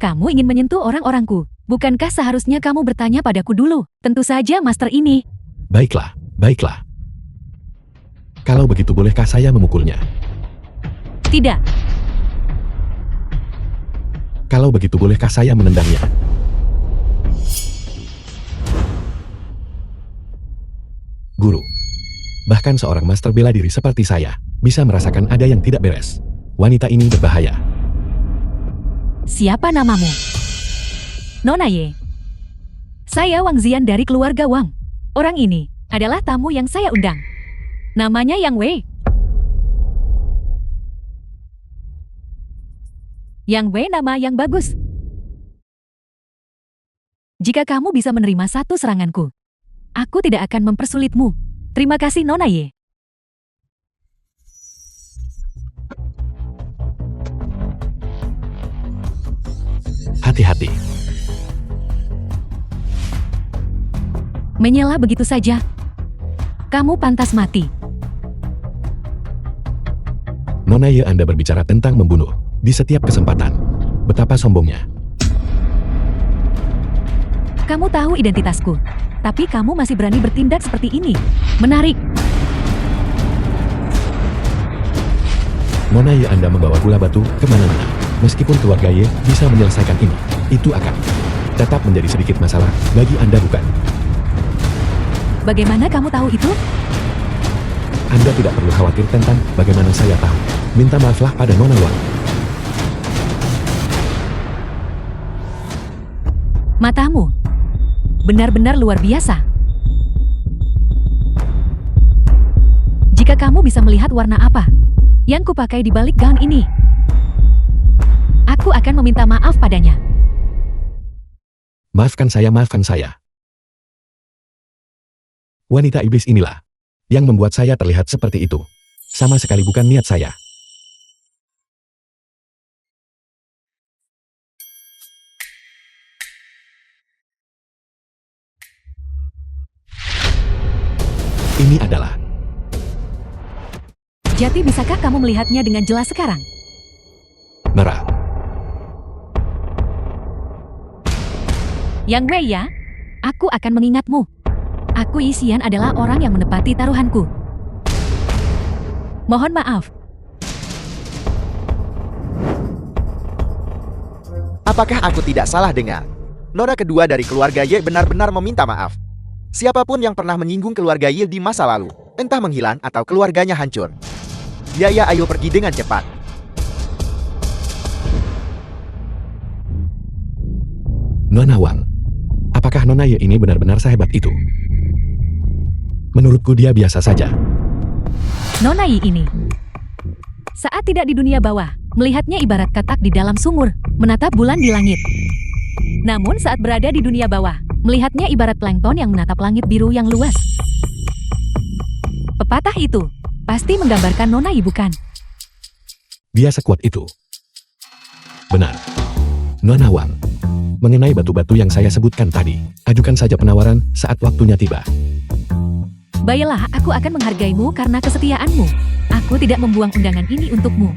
Kamu ingin menyentuh orang-orangku. Bukankah seharusnya kamu bertanya padaku dulu? Tentu saja master ini. Baiklah, baiklah. Kalau begitu bolehkah saya memukulnya? Tidak. Kalau begitu bolehkah saya menendangnya? Guru. Bahkan seorang master bela diri seperti saya, bisa merasakan ada yang tidak beres. Wanita ini berbahaya. Siapa namamu? Nona Ye. Saya Wang Zian dari keluarga Wang. Orang ini adalah tamu yang saya undang. Namanya Yang Wei. Yang Wei nama yang bagus. Jika kamu bisa menerima satu seranganku, aku tidak akan mempersulitmu. Terima kasih Nona Ye. Hati-hati. Menyela begitu saja. Kamu pantas mati. Nona Ye, Anda berbicara tentang membunuh di setiap kesempatan. Betapa sombongnya. Kamu tahu identitasku, tapi kamu masih berani bertindak seperti ini. Menarik. Nona Ye, Anda membawa gula batu kemana-mana. Meskipun keluarga Ye bisa menyelesaikan ini, itu akan tetap menjadi sedikit masalah bagi Anda, bukan? Bagaimana kamu tahu itu? Anda tidak perlu khawatir tentang bagaimana saya tahu. Minta maaflah pada Nona Wang. Matamu benar-benar luar biasa. Jika kamu bisa melihat warna apa yang kupakai di balik gaun ini, aku akan meminta maaf padanya. Maafkan saya, maafkan saya. Wanita iblis inilah yang membuat saya terlihat seperti itu. Sama sekali bukan niat saya. Ini adalah... Jati, bisakah kamu melihatnya dengan jelas sekarang? merah. Yang Wei ya, aku akan mengingatmu. Aku Yisian adalah orang yang menepati taruhanku. Mohon maaf. Apakah aku tidak salah dengar? Nona kedua dari keluarga Ye benar-benar meminta maaf. Siapapun yang pernah menyinggung keluarga Ye di masa lalu, entah menghilang atau keluarganya hancur. Ya, ayo pergi dengan cepat. Nona Wang. Apakah Nona Ye ini benar-benar sehebat itu? Menurutku dia biasa saja. Nona Yi ini, saat tidak di dunia bawah, melihatnya ibarat katak di dalam sumur, menatap bulan di langit. Namun saat berada di dunia bawah, melihatnya ibarat plankton yang menatap langit biru yang luas. Pepatah itu pasti menggambarkan Nona Yi, bukan? Dia sekuat itu. Benar. Nona Wang. Mengenai batu-batu yang saya sebutkan tadi, ajukan saja penawaran saat waktunya tiba. Baiklah, aku akan menghargaimu karena kesetiaanmu. Aku tidak membuang undangan ini untukmu.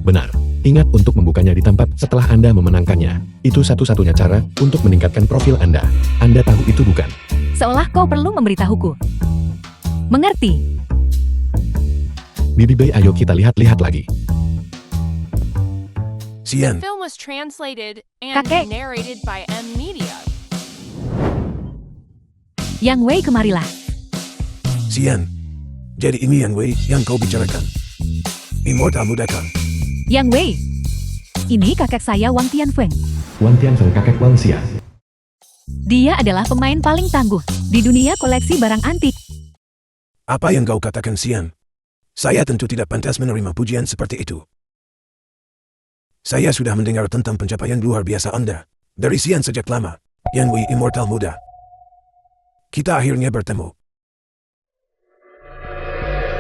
Benar. Ingat untuk membukanya di tempat setelah Anda memenangkannya. Itu satu-satunya cara untuk meningkatkan profil Anda. Anda tahu itu bukan? Seolah kau perlu memberitahuku. Mengerti? Bibi Bei, ayo kita lihat-lihat lagi. The film was translated and Kakek. narrated by M Media. Yang Wei, kemarilah. Sian. Jadi ini Yang Wei yang kau bicarakan. Immortal muda kan? Yang Wei, ini kakek saya Wang Tianfeng. Wang Tianfeng, kakek Wang Xia. Dia adalah pemain paling tangguh di dunia koleksi barang antik. Apa yang kau katakan, Sian? Saya tentu tidak pantas menerima pujian seperti itu. Saya sudah mendengar tentang pencapaian luar biasa Anda dari Sian sejak lama. Yang Wei immortal muda. Kita akhirnya bertemu.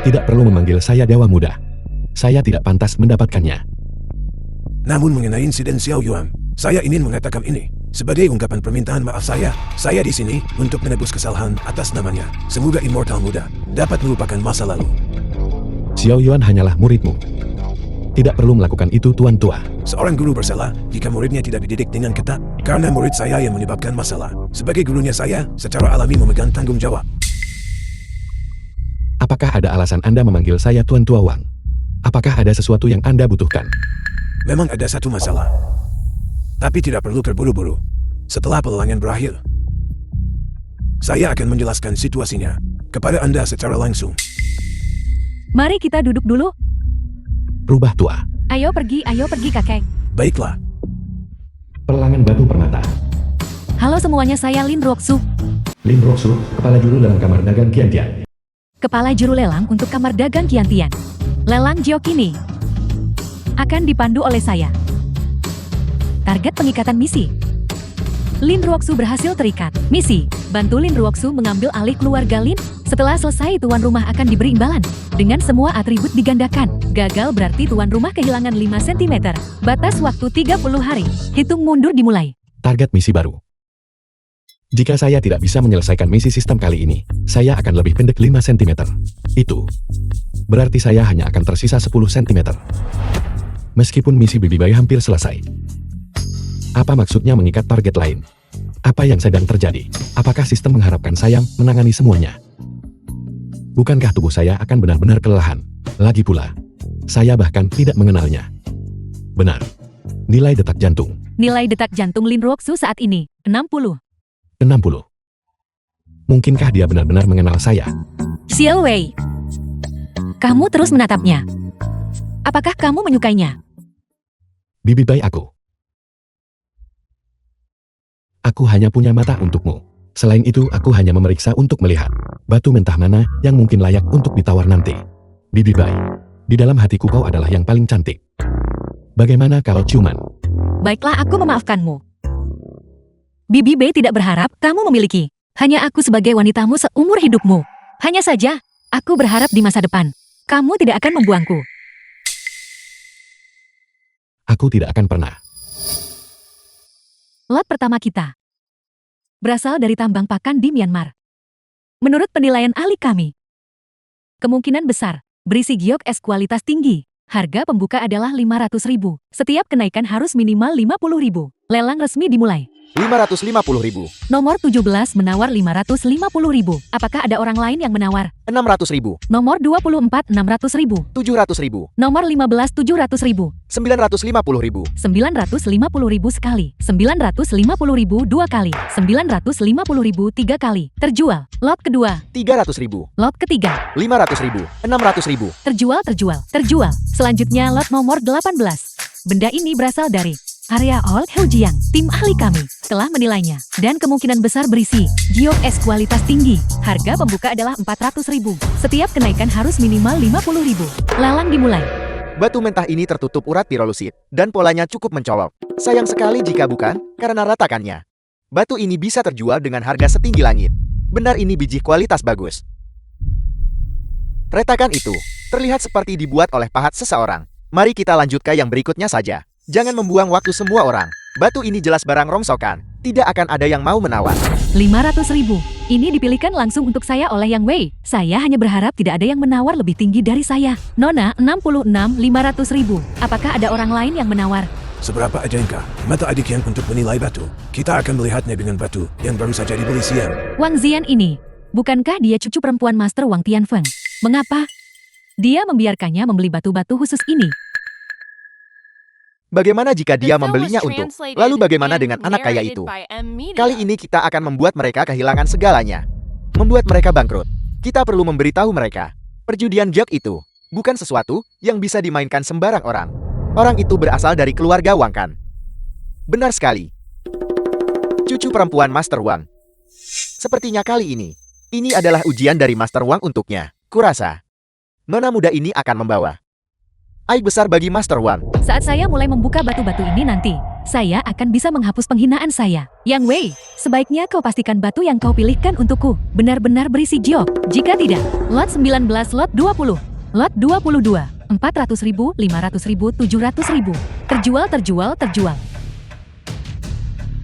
Tidak perlu memanggil saya Dewa Muda. Saya tidak pantas mendapatkannya. Namun mengenai insiden Xiao Yuan, saya ingin mengatakan ini. Sebagai ungkapan permintaan maaf saya di sini untuk menebus kesalahan atas namanya. Semoga immortal muda dapat melupakan masa lalu. Xiao Yuan hanyalah muridmu. Tidak perlu melakukan itu, Tuan Tua. Seorang guru bersalah jika muridnya tidak dididik dengan ketat, karena murid saya yang menyebabkan masalah. Sebagai gurunya saya, secara alami memegang tanggung jawab. Apakah ada alasan Anda memanggil saya Tuan Tua Wang? Apakah ada sesuatu yang Anda butuhkan? Memang ada satu masalah. Tapi tidak perlu terburu-buru. Setelah pelelangan berakhir, saya akan menjelaskan situasinya kepada Anda secara langsung. Mari kita duduk dulu. Rubah tua. Ayo pergi kakek. Baiklah, Pelelangan batu permata. Halo semuanya, saya Lin Ruoksu, Lin Roksu, kepala juru dalam kamar dagang Kiantian. kepala juru lelang untuk kamar dagang Kiantian. Lelang giok ini akan dipandu oleh saya. Target pengikatan misi. Lin Ruoksu berhasil terikat. Misi, bantu Lin Ruoksu mengambil alih keluarga Lin. Setelah selesai, tuan rumah akan diberi imbalan. Dengan semua atribut digandakan. Gagal berarti tuan rumah kehilangan 5 cm. Batas waktu 30 hari. Hitung mundur dimulai. Target misi baru. Jika saya tidak bisa menyelesaikan misi sistem kali ini, saya akan lebih pendek 5 cm. Itu berarti saya hanya akan tersisa 10 cm. Meskipun misi Bibi Bayi hampir selesai. Apa maksudnya mengikat target lain? Apa yang sedang terjadi? Apakah sistem mengharapkan saya menangani semuanya? Bukankah tubuh saya akan benar-benar kelelahan? Lagi pula, saya bahkan tidak mengenalnya. Benar. Nilai detak jantung, Nilai detak jantung Lin Ruoksu saat ini, 60. 60. Mungkinkah dia benar-benar mengenal saya? Xiao Wei. Kamu terus menatapnya. Apakah kamu menyukainya? Bibi Bayi aku. Aku hanya punya mata untukmu. Selain itu, aku hanya memeriksa untuk melihat batu mentah mana yang mungkin layak untuk ditawar nanti. Bibi Bayi, di dalam hatiku kau adalah yang paling cantik. Bagaimana kalau ciuman? Baiklah, aku memaafkanmu. Bibi Bei tidak berharap kamu memiliki. Hanya aku sebagai wanitamu seumur hidupmu. Hanya saja, aku berharap di masa depan, kamu tidak akan membuangku. Aku tidak akan pernah. Lot pertama kita berasal dari tambang pakan di Myanmar. Menurut penilaian ahli kami, kemungkinan besar berisi giok es kualitas tinggi. Harga pembuka adalah 500.000. Setiap kenaikan harus minimal 50.000. Lelang resmi dimulai. 550.000, Nomor 17 menawar 550.000. Apakah ada orang lain yang menawar? 600.000, Nomor 24 600.000. 700.000, Nomor 15 700.000. 950.000, 950.000 sekali. 950.000 dua kali. 950.000 tiga kali. Terjual. Lot kedua. 300.000, Lot ketiga. 500.000, 600.000, Terjual. Selanjutnya lot nomor 18. Benda ini berasal dari area Old Heujiang. Tim ahli kami telah menilainya dan kemungkinan besar berisi giok es kualitas tinggi. Harga pembuka adalah 400.000. Setiap kenaikan harus minimal 50.000. Lelang dimulai. Batu mentah ini tertutup urat pirolusit, dan polanya cukup mencolok. Sayang sekali jika bukan, karena ratakannya. Batu ini bisa terjual dengan harga setinggi langit. Benar ini biji kualitas bagus. Retakan itu terlihat seperti dibuat oleh pahat seseorang. Mari kita lanjut ke yang berikutnya saja. Jangan membuang waktu semua orang. Batu ini jelas barang rongsokan. Tidak akan ada yang mau menawar. 500.000. Ini dipilihkan langsung untuk saya oleh Yang Wei. Saya hanya berharap tidak ada yang menawar lebih tinggi dari saya. Nona 66 500.000. Apakah ada orang lain yang menawar? seberapa ajankah mata adik yang untuk menilai batu? Kita akan melihatnya dengan batu yang baru saja dibeli siang. Wang Zian ini, bukankah dia cucu perempuan Master Wang Tianfeng? Mengapa dia membiarkannya membeli batu-batu khusus ini? Bagaimana jika dia The film membelinya was untuk? translated Lalu bagaimana and dengan anak kaya narrated itu? by M. Media. Kali ini kita akan membuat mereka kehilangan segalanya. Membuat mereka bangkrut. Kita perlu memberitahu mereka. Perjudian giok itu bukan sesuatu yang bisa dimainkan sembarang orang. Orang itu berasal dari keluarga Wang Kan. Benar sekali. Cucu perempuan Master Wang. Sepertinya kali ini adalah ujian dari Master Wang untuknya. Kurasa nona muda ini akan membawa aib besar bagi Master Wang. Saat saya mulai membuka batu-batu ini nanti, saya akan bisa menghapus penghinaan saya. Yang Wei, sebaiknya kau pastikan batu yang kau pilihkan untukku benar-benar berisi giok. Jika tidak, lot 19, lot 20, lot 22, 400.000, 500.000, 700.000. Terjual.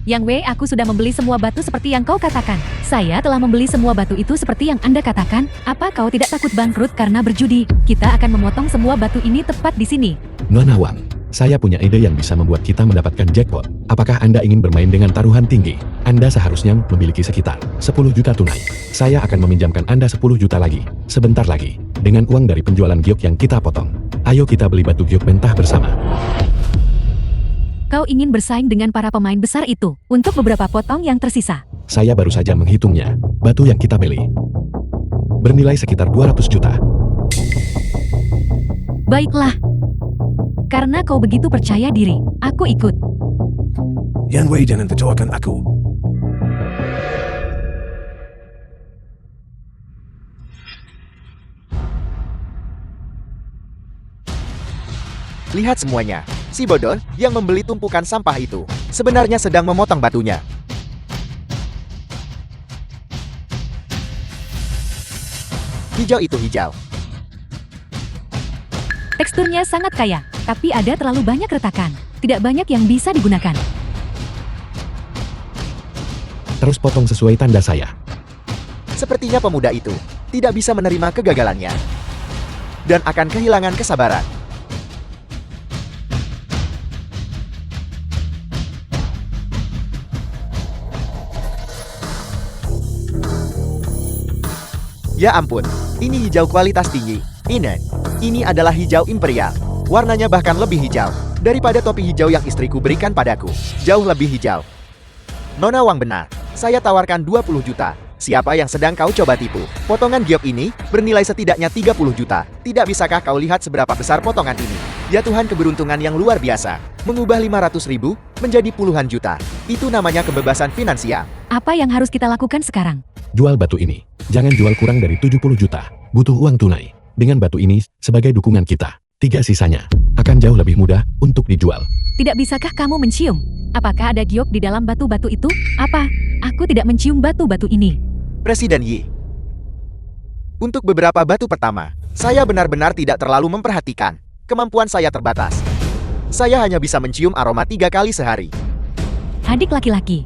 Yang Wei, aku sudah membeli semua batu seperti yang kau katakan. Saya telah membeli semua batu itu seperti yang Anda katakan. Apa kau tidak takut bangkrut karena berjudi? Kita akan memotong semua batu ini tepat di sini. Nona Wang, saya punya ide yang bisa membuat kita mendapatkan jackpot. Apakah Anda ingin bermain dengan taruhan tinggi? Anda seharusnya memiliki sekitar 10 juta tunai. Saya akan meminjamkan Anda 10 juta lagi, sebentar lagi, dengan uang dari penjualan giok yang kita potong. Ayo kita beli batu giok mentah bersama. Kau ingin bersaing dengan para pemain besar itu untuk beberapa potong yang tersisa. Saya baru saja menghitungnya. Batu yang kita beli bernilai sekitar 200 juta. Baiklah. Karena kau begitu percaya diri, aku ikut. Yan Wei, jangan kecewakan aku. Lihat semuanya. Si bodoh yang membeli tumpukan sampah itu sebenarnya sedang memotong batunya. Hijau itu hijau. Teksturnya sangat kaya, tapi ada terlalu banyak retakan. Tidak banyak yang bisa digunakan. Terus potong sesuai tanda saya. Sepertinya pemuda itu tidak bisa menerima kegagalannya dan akan kehilangan kesabaran. Ya ampun, ini hijau kualitas tinggi. Ini adalah hijau imperial. Warnanya bahkan lebih hijau daripada topi hijau yang istriku berikan padaku. Jauh lebih hijau. Nona Wang benar. Saya tawarkan 20 juta. Siapa yang sedang kau coba tipu? Potongan giok ini bernilai setidaknya 30 juta. Tidak bisakah kau lihat seberapa besar potongan ini? Ya Tuhan, keberuntungan yang luar biasa. Mengubah 500 ribu menjadi puluhan juta. Itu namanya kebebasan finansial. Apa yang harus kita lakukan sekarang? Jual batu ini. Jangan jual kurang dari 70 juta. Butuh uang tunai. Dengan batu ini sebagai dukungan kita, 3 sisanya akan jauh lebih mudah untuk dijual. Tidak bisakah kamu mencium? Apakah ada giok di dalam batu-batu itu? Apa? Aku tidak mencium batu-batu ini. Presiden Yi. Untuk beberapa batu pertama, saya benar-benar tidak terlalu memperhatikan. Kemampuan saya terbatas. Saya hanya bisa mencium aroma 3 kali sehari. Adik laki-laki,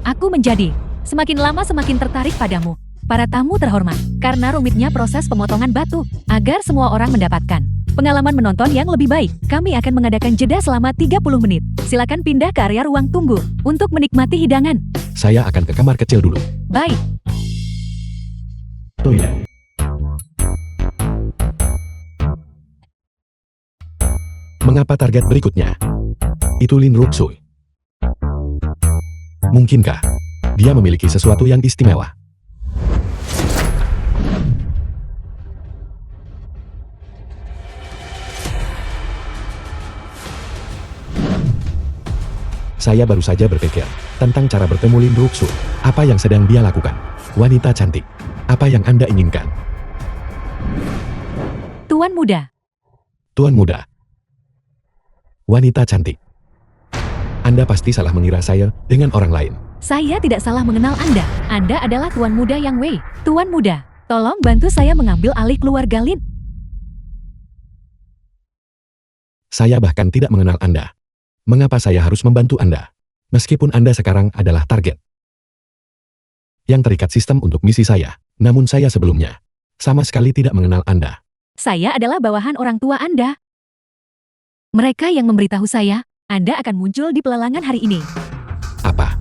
aku menjadi semakin lama semakin tertarik padamu. Para tamu terhormat, karena rumitnya proses pemotongan batu, agar semua orang mendapatkan pengalaman menonton yang lebih baik, kami akan mengadakan jeda selama 30 menit. Silakan pindah ke area ruang tunggu untuk menikmati hidangan. Saya akan ke kamar kecil dulu. Baik. Toilet. Mengapa target berikutnya? Itu Lin Ruxu. Mungkinkah dia memiliki sesuatu yang istimewa? Saya baru saja berpikir tentang cara bertemu Lin Ruxu. Apa yang sedang dia lakukan? Wanita cantik. Apa yang Anda inginkan? Tuan muda. Tuan muda. Wanita cantik. Anda pasti salah mengira saya dengan orang lain. Saya tidak salah mengenal Anda. Anda adalah Tuan Muda Yang Wei. Tuan muda, tolong bantu saya mengambil alih keluarga Lin. Saya bahkan tidak mengenal Anda. Mengapa saya harus membantu Anda? Meskipun Anda sekarang adalah target yang terikat sistem untuk misi saya, namun saya sebelumnya sama sekali tidak mengenal Anda. Saya adalah bawahan orang tua Anda. Mereka yang memberitahu saya, Anda akan muncul di pelelangan hari ini. Apa?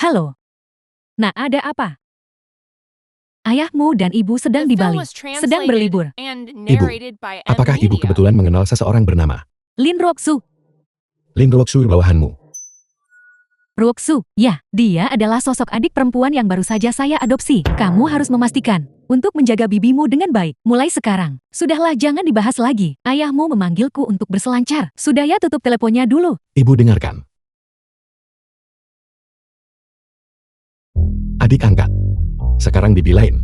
Halo. Nah, ada apa? Ayahmu dan ibu sedang di The film Bali, was sedang translated berlibur. and narrated by M Apakah ibu Media. kebetulan mengenal seseorang bernama Lin Ruxu. Lin Ruxu bawahanmu? Ruxu, ya, dia adalah sosok adik perempuan yang baru saja saya adopsi. Kamu harus memastikan untuk menjaga bibimu dengan baik. Mulai sekarang, sudahlah, jangan dibahas lagi. Ayahmu memanggilku untuk berselancar. Sudah ya, tutup teleponnya dulu. Ibu dengarkan. Adik angkat. Sekarang bibi lain.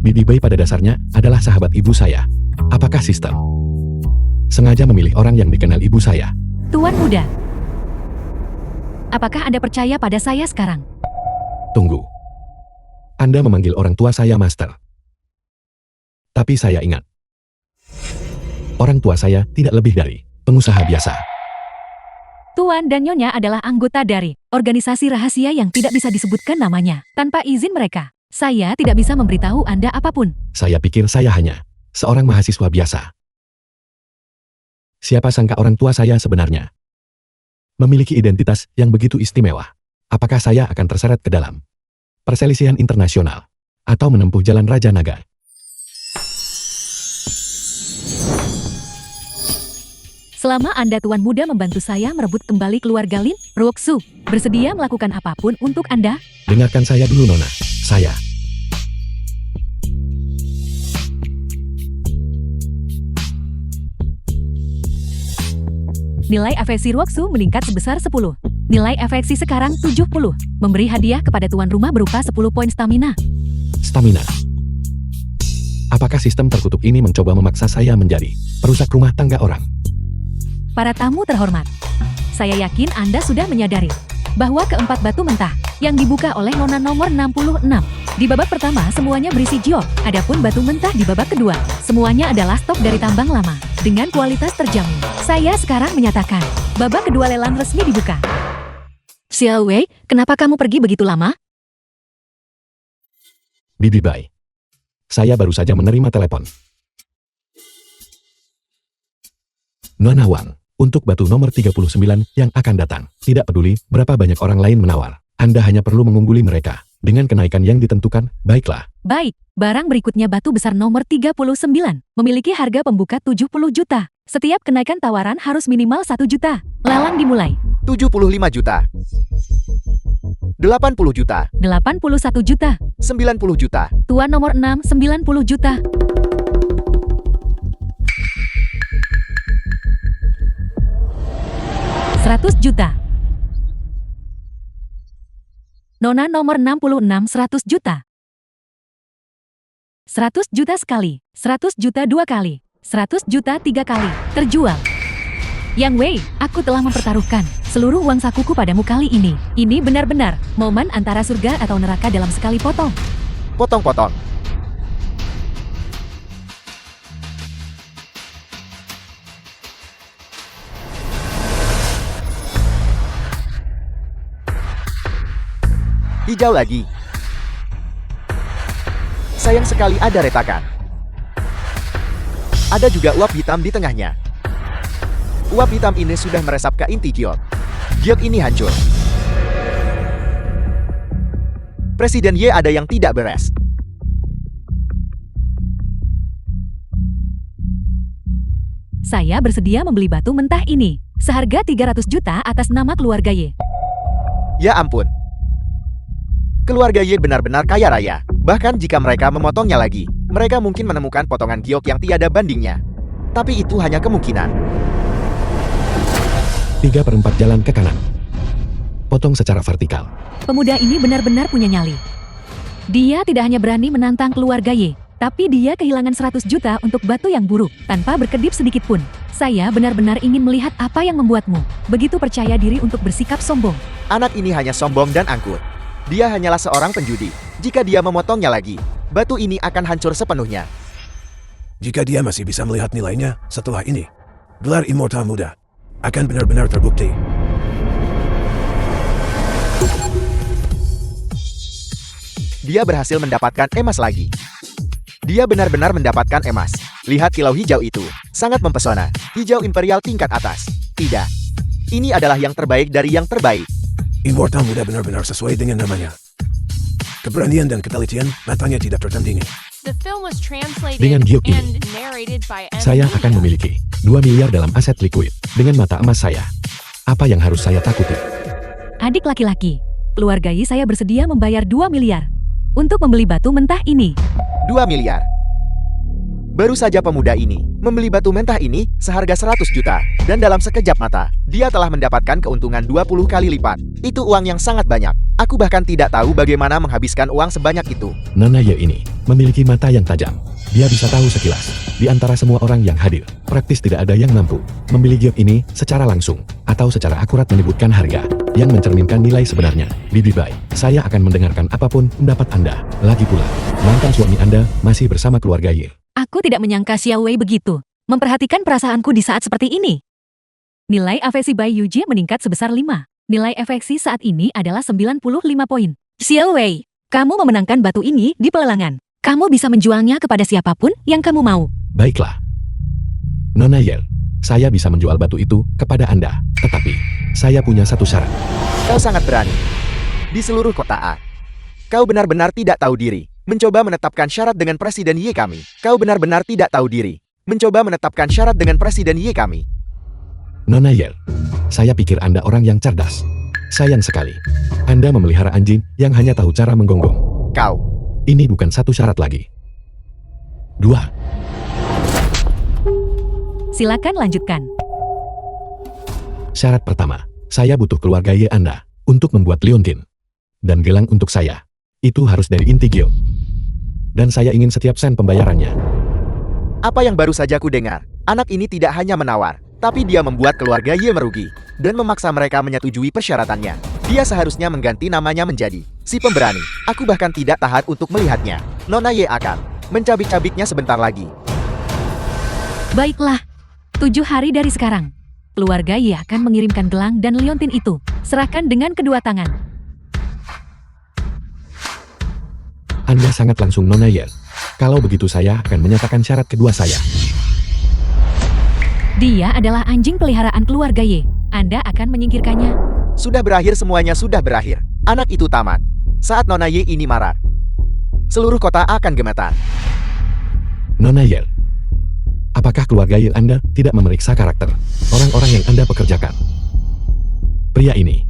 Bibi Bai pada dasarnya adalah sahabat ibu saya. Apakah sistem sengaja memilih orang yang dikenal ibu saya? Tuan muda, apakah Anda percaya pada saya sekarang? Tunggu. Anda memanggil orang tua saya Master. Tapi saya ingat. Orang tua saya tidak lebih dari pengusaha biasa. Tuan dan Nyonya adalah anggota dari organisasi rahasia yang tidak bisa disebutkan namanya. Tanpa izin mereka, saya tidak bisa memberitahu Anda apapun. Saya pikir saya hanya seorang mahasiswa biasa. Siapa sangka orang tua saya sebenarnya memiliki identitas yang begitu istimewa. Apakah saya akan terseret ke dalam perselisihan internasional? atau menempuh jalan Raja Naga. Selama Anda tuan muda membantu saya merebut kembali keluarga Lin, Ruoksu bersedia melakukan apapun untuk Anda. Dengarkan saya dulu Nona. Saya Nilai afeksi Ruoksu meningkat sebesar 10. Nilai afeksi sekarang 70. Memberi hadiah kepada tuan rumah berupa 10 poin stamina. stamina. Apakah sistem terkutuk ini mencoba memaksa saya menjadi perusak rumah tangga orang? Para tamu terhormat, saya yakin Anda sudah menyadari bahwa keempat batu mentah yang dibuka oleh nona nomor 66. Di babak pertama semuanya berisi giok, adapun batu mentah di babak kedua, semuanya adalah stok dari tambang lama, dengan kualitas terjamin. Saya sekarang menyatakan, babak kedua lelang resmi dibuka. Xiao Wei, kenapa kamu pergi begitu lama? Bibi Bai. Saya baru saja menerima telepon. Nona Wang, untuk batu nomor 39 yang akan datang. Tidak peduli berapa banyak orang lain menawar. Anda hanya perlu mengungguli mereka. Dengan kenaikan yang ditentukan, baiklah. Baik, barang berikutnya batu besar nomor 39, memiliki harga pembuka 70 juta. Setiap kenaikan tawaran harus minimal 1 juta. Lelang dimulai. 75 juta. 80 juta. 81 juta. 90 juta. Tuan nomor 6, 90 juta. Seratus juta. Nona nomor 66, 100 juta. 100 juta sekali. 100 juta 2 kali. 100 juta 3 kali. Terjual. Yang Wei, aku telah mempertaruhkan seluruh uang sakuku padamu kali ini. Ini benar-benar momen antara surga atau neraka dalam sekali potong. Potong-potong. Hijau lagi. Sayang sekali ada retakan. Ada juga uap hitam di tengahnya. Uap hitam ini sudah meresap ke inti giok. Giok ini hancur. Presiden Ye ada yang tidak beres. Saya bersedia membeli batu mentah ini, seharga 300 juta atas nama keluarga Ye. Ya ampun. Keluarga Ye benar-benar kaya raya. Bahkan jika mereka memotongnya lagi, mereka mungkin menemukan potongan giok yang tiada bandingnya. Tapi itu hanya kemungkinan. 3/4 jalan ke kanan. Potong secara vertikal. Pemuda ini benar-benar punya nyali. Dia tidak hanya berani menantang keluarga Ye, tapi dia kehilangan 100 juta untuk batu yang buruk, tanpa berkedip sedikit pun. Saya benar-benar ingin melihat apa yang membuatmu begitu percaya diri untuk bersikap sombong. Anak ini hanya sombong dan angkuh. Dia hanyalah seorang penjudi. Jika dia memotongnya lagi, batu ini akan hancur sepenuhnya. Jika dia masih bisa melihat nilainya setelah ini, gelar Immortal Muda akan benar-benar terbukti. Dia berhasil mendapatkan emas lagi. Dia benar-benar mendapatkan emas. Lihat kilau hijau itu. Sangat mempesona. Hijau imperial tingkat atas. Tidak. Ini adalah yang terbaik dari yang terbaik. Immortal Muda benar-benar sesuai dengan namanya. Keberanian dan ketelitian matanya tidak tertandingi. The film was translated Dengan giok ini, and narrated by saya akan memiliki 2 miliar dalam aset likuid dengan mata emas saya. Apa yang harus saya takuti? Adik laki-laki, keluarga Ye saya bersedia membayar 2 miliar untuk membeli batu mentah ini. 2 miliar. Baru saja pemuda ini membeli batu mentah ini seharga 100 juta. Dan dalam sekejap mata, dia telah mendapatkan keuntungan 20 kali lipat. Itu uang yang sangat banyak. Aku bahkan tidak tahu bagaimana menghabiskan uang sebanyak itu. Nona Ye ini memiliki mata yang tajam. Dia bisa tahu sekilas, di antara semua orang yang hadir, praktis tidak ada yang mampu membeli giok ini secara langsung, atau secara akurat menyebutkan harga, yang mencerminkan nilai sebenarnya. Bibi Bai, saya akan mendengarkan apapun pendapat Anda. Lagi pula, mantan suami Anda masih bersama keluarga Ye. Aku tidak menyangka Xiao Wei begitu memperhatikan perasaanku di saat seperti ini. Nilai afeksi Bai Yujie meningkat sebesar 5. Nilai afeksi saat ini adalah 95 poin. Xiao Wei, kamu memenangkan batu ini di pelelangan. Kamu bisa menjualnya kepada siapapun yang kamu mau. Baiklah. Nona Ye, saya bisa menjual batu itu kepada Anda. Tetapi, saya punya satu syarat. Kau sangat berani. Di seluruh kota A. Kau benar-benar tidak tahu diri. Mencoba menetapkan syarat dengan Presiden Ye kami. Kau benar-benar tidak tahu diri. Mencoba menetapkan syarat dengan Presiden Ye kami. Nona Yel, saya pikir Anda orang yang cerdas. Sayang sekali. Anda memelihara anjing yang hanya tahu cara menggonggong. Kau. Ini bukan satu syarat lagi. 2. Silakan lanjutkan. Syarat pertama, saya butuh keluarga Ye Anda untuk membuat liontin. Dan gelang untuk saya. Itu harus dari inti guild. Dan saya ingin setiap sen pembayarannya. Apa yang baru saja ku dengar? Anak ini tidak hanya menawar, tapi dia membuat keluarga Ye merugi dan memaksa mereka menyetujui persyaratannya. Dia seharusnya mengganti namanya menjadi si pemberani. Aku bahkan tidak tahan untuk melihatnya. Nona Ye akan mencabik-cabiknya sebentar lagi. Baiklah. 7 hari dari sekarang, keluarga Ye akan mengirimkan gelang dan liontin itu. Serahkan dengan kedua tangan. Anda sangat langsung Nona Yel. Kalau begitu saya akan menyatakan syarat kedua saya. Dia adalah anjing peliharaan keluarga Ye. Anda akan menyingkirkannya. Sudah berakhir, semuanya sudah berakhir. Anak itu tamat. Saat Nona Ye ini marah, seluruh kota akan gemetar. Nona Yel, apakah keluarga Yel Anda tidak memeriksa karakter orang-orang yang Anda pekerjakan? Pria ini,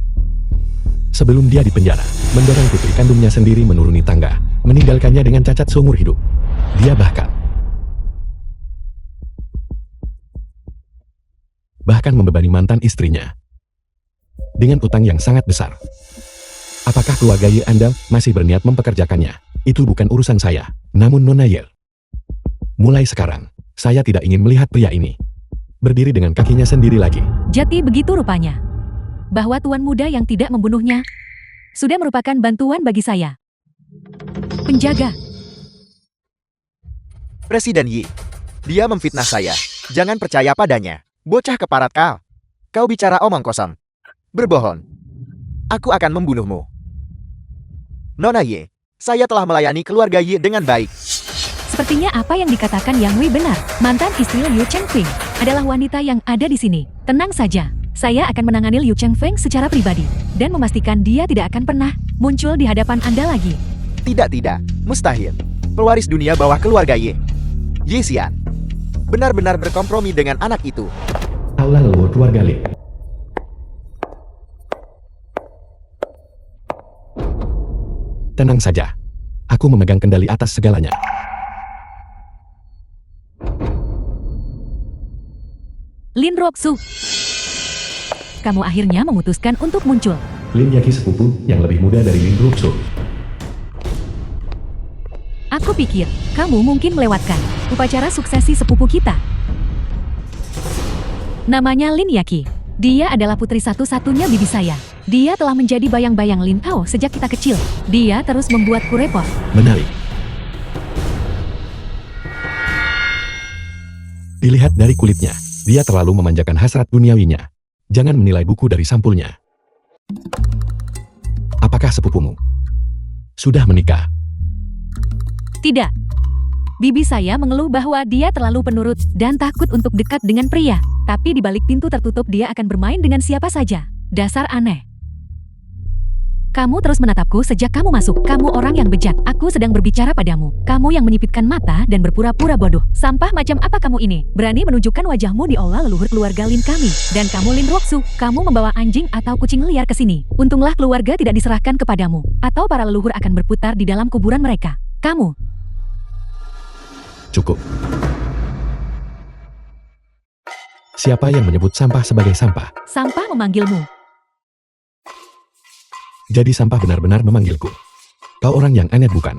sebelum dia dipenjara, mendorong putri kandungnya sendiri menuruni tangga, meninggalkannya dengan cacat seumur hidup. Dia bahkan membebani mantan istrinya dengan utang yang sangat besar. Apakah keluarga Ye Anda masih berniat mempekerjakannya? Itu bukan urusan saya. Namun Nona Yel, mulai sekarang, saya tidak ingin melihat pria ini berdiri dengan kakinya sendiri lagi. Jadi begitu rupanya. Bahwa tuan muda yang tidak membunuhnya sudah merupakan bantuan bagi saya. Penjaga. Presiden Yi. Dia memfitnah saya. Jangan percaya padanya. Bocah keparat kau. Kau bicara omong kosong. Berbohong. Aku akan membunuhmu. Nona Ye, saya telah melayani keluarga Ye dengan baik. Sepertinya apa yang dikatakan Yang Wei benar. Mantan istri Liu Chengfeng adalah wanita yang ada di sini. Tenang saja. Saya akan menangani Liu Chengfeng secara pribadi dan memastikan dia tidak akan pernah muncul di hadapan Anda lagi. Tidak, mustahil. Pewaris dunia bawah keluarga Ye. Ye Xian benar-benar berkompromi dengan anak itu. Aula leluhur keluarga Li. Tenang saja. Aku memegang kendali atas segalanya. Lin Roxu. Kamu akhirnya memutuskan untuk muncul. Lin Yaki sepupu yang lebih muda dari Lin Ruxu. Aku pikir, kamu mungkin melewatkan upacara suksesi sepupu kita. Namanya Lin Yaki. Dia adalah putri satu-satunya bibi saya. Dia telah menjadi bayang-bayang Lin Tao sejak kita kecil. Dia terus membuatku repot. Menarik. Dilihat dari kulitnya, dia terlalu memanjakan hasrat duniawinya. Jangan menilai buku dari sampulnya. Apakah sepupumu sudah menikah? Tidak. Bibi saya mengeluh bahwa dia terlalu penurut dan takut untuk dekat dengan pria. Tapi di balik pintu tertutup dia akan bermain dengan siapa saja. Dasar aneh. Kamu terus menatapku sejak kamu masuk. Kamu orang yang bejat. Aku sedang berbicara padamu. Kamu yang menyipitkan mata dan berpura-pura bodoh. Sampah macam apa kamu ini? Berani menunjukkan wajahmu di aula leluhur keluarga Lin kami. Dan kamu Lin Roxu, kamu membawa anjing atau kucing liar ke sini. Untunglah keluarga tidak diserahkan kepadamu. Atau para leluhur akan berputar di dalam kuburan mereka. Kamu. Cukup. Siapa yang menyebut sampah sebagai sampah? Sampah memanggilmu. Jadi sampah benar-benar memanggilku. Kau orang yang aneh bukan?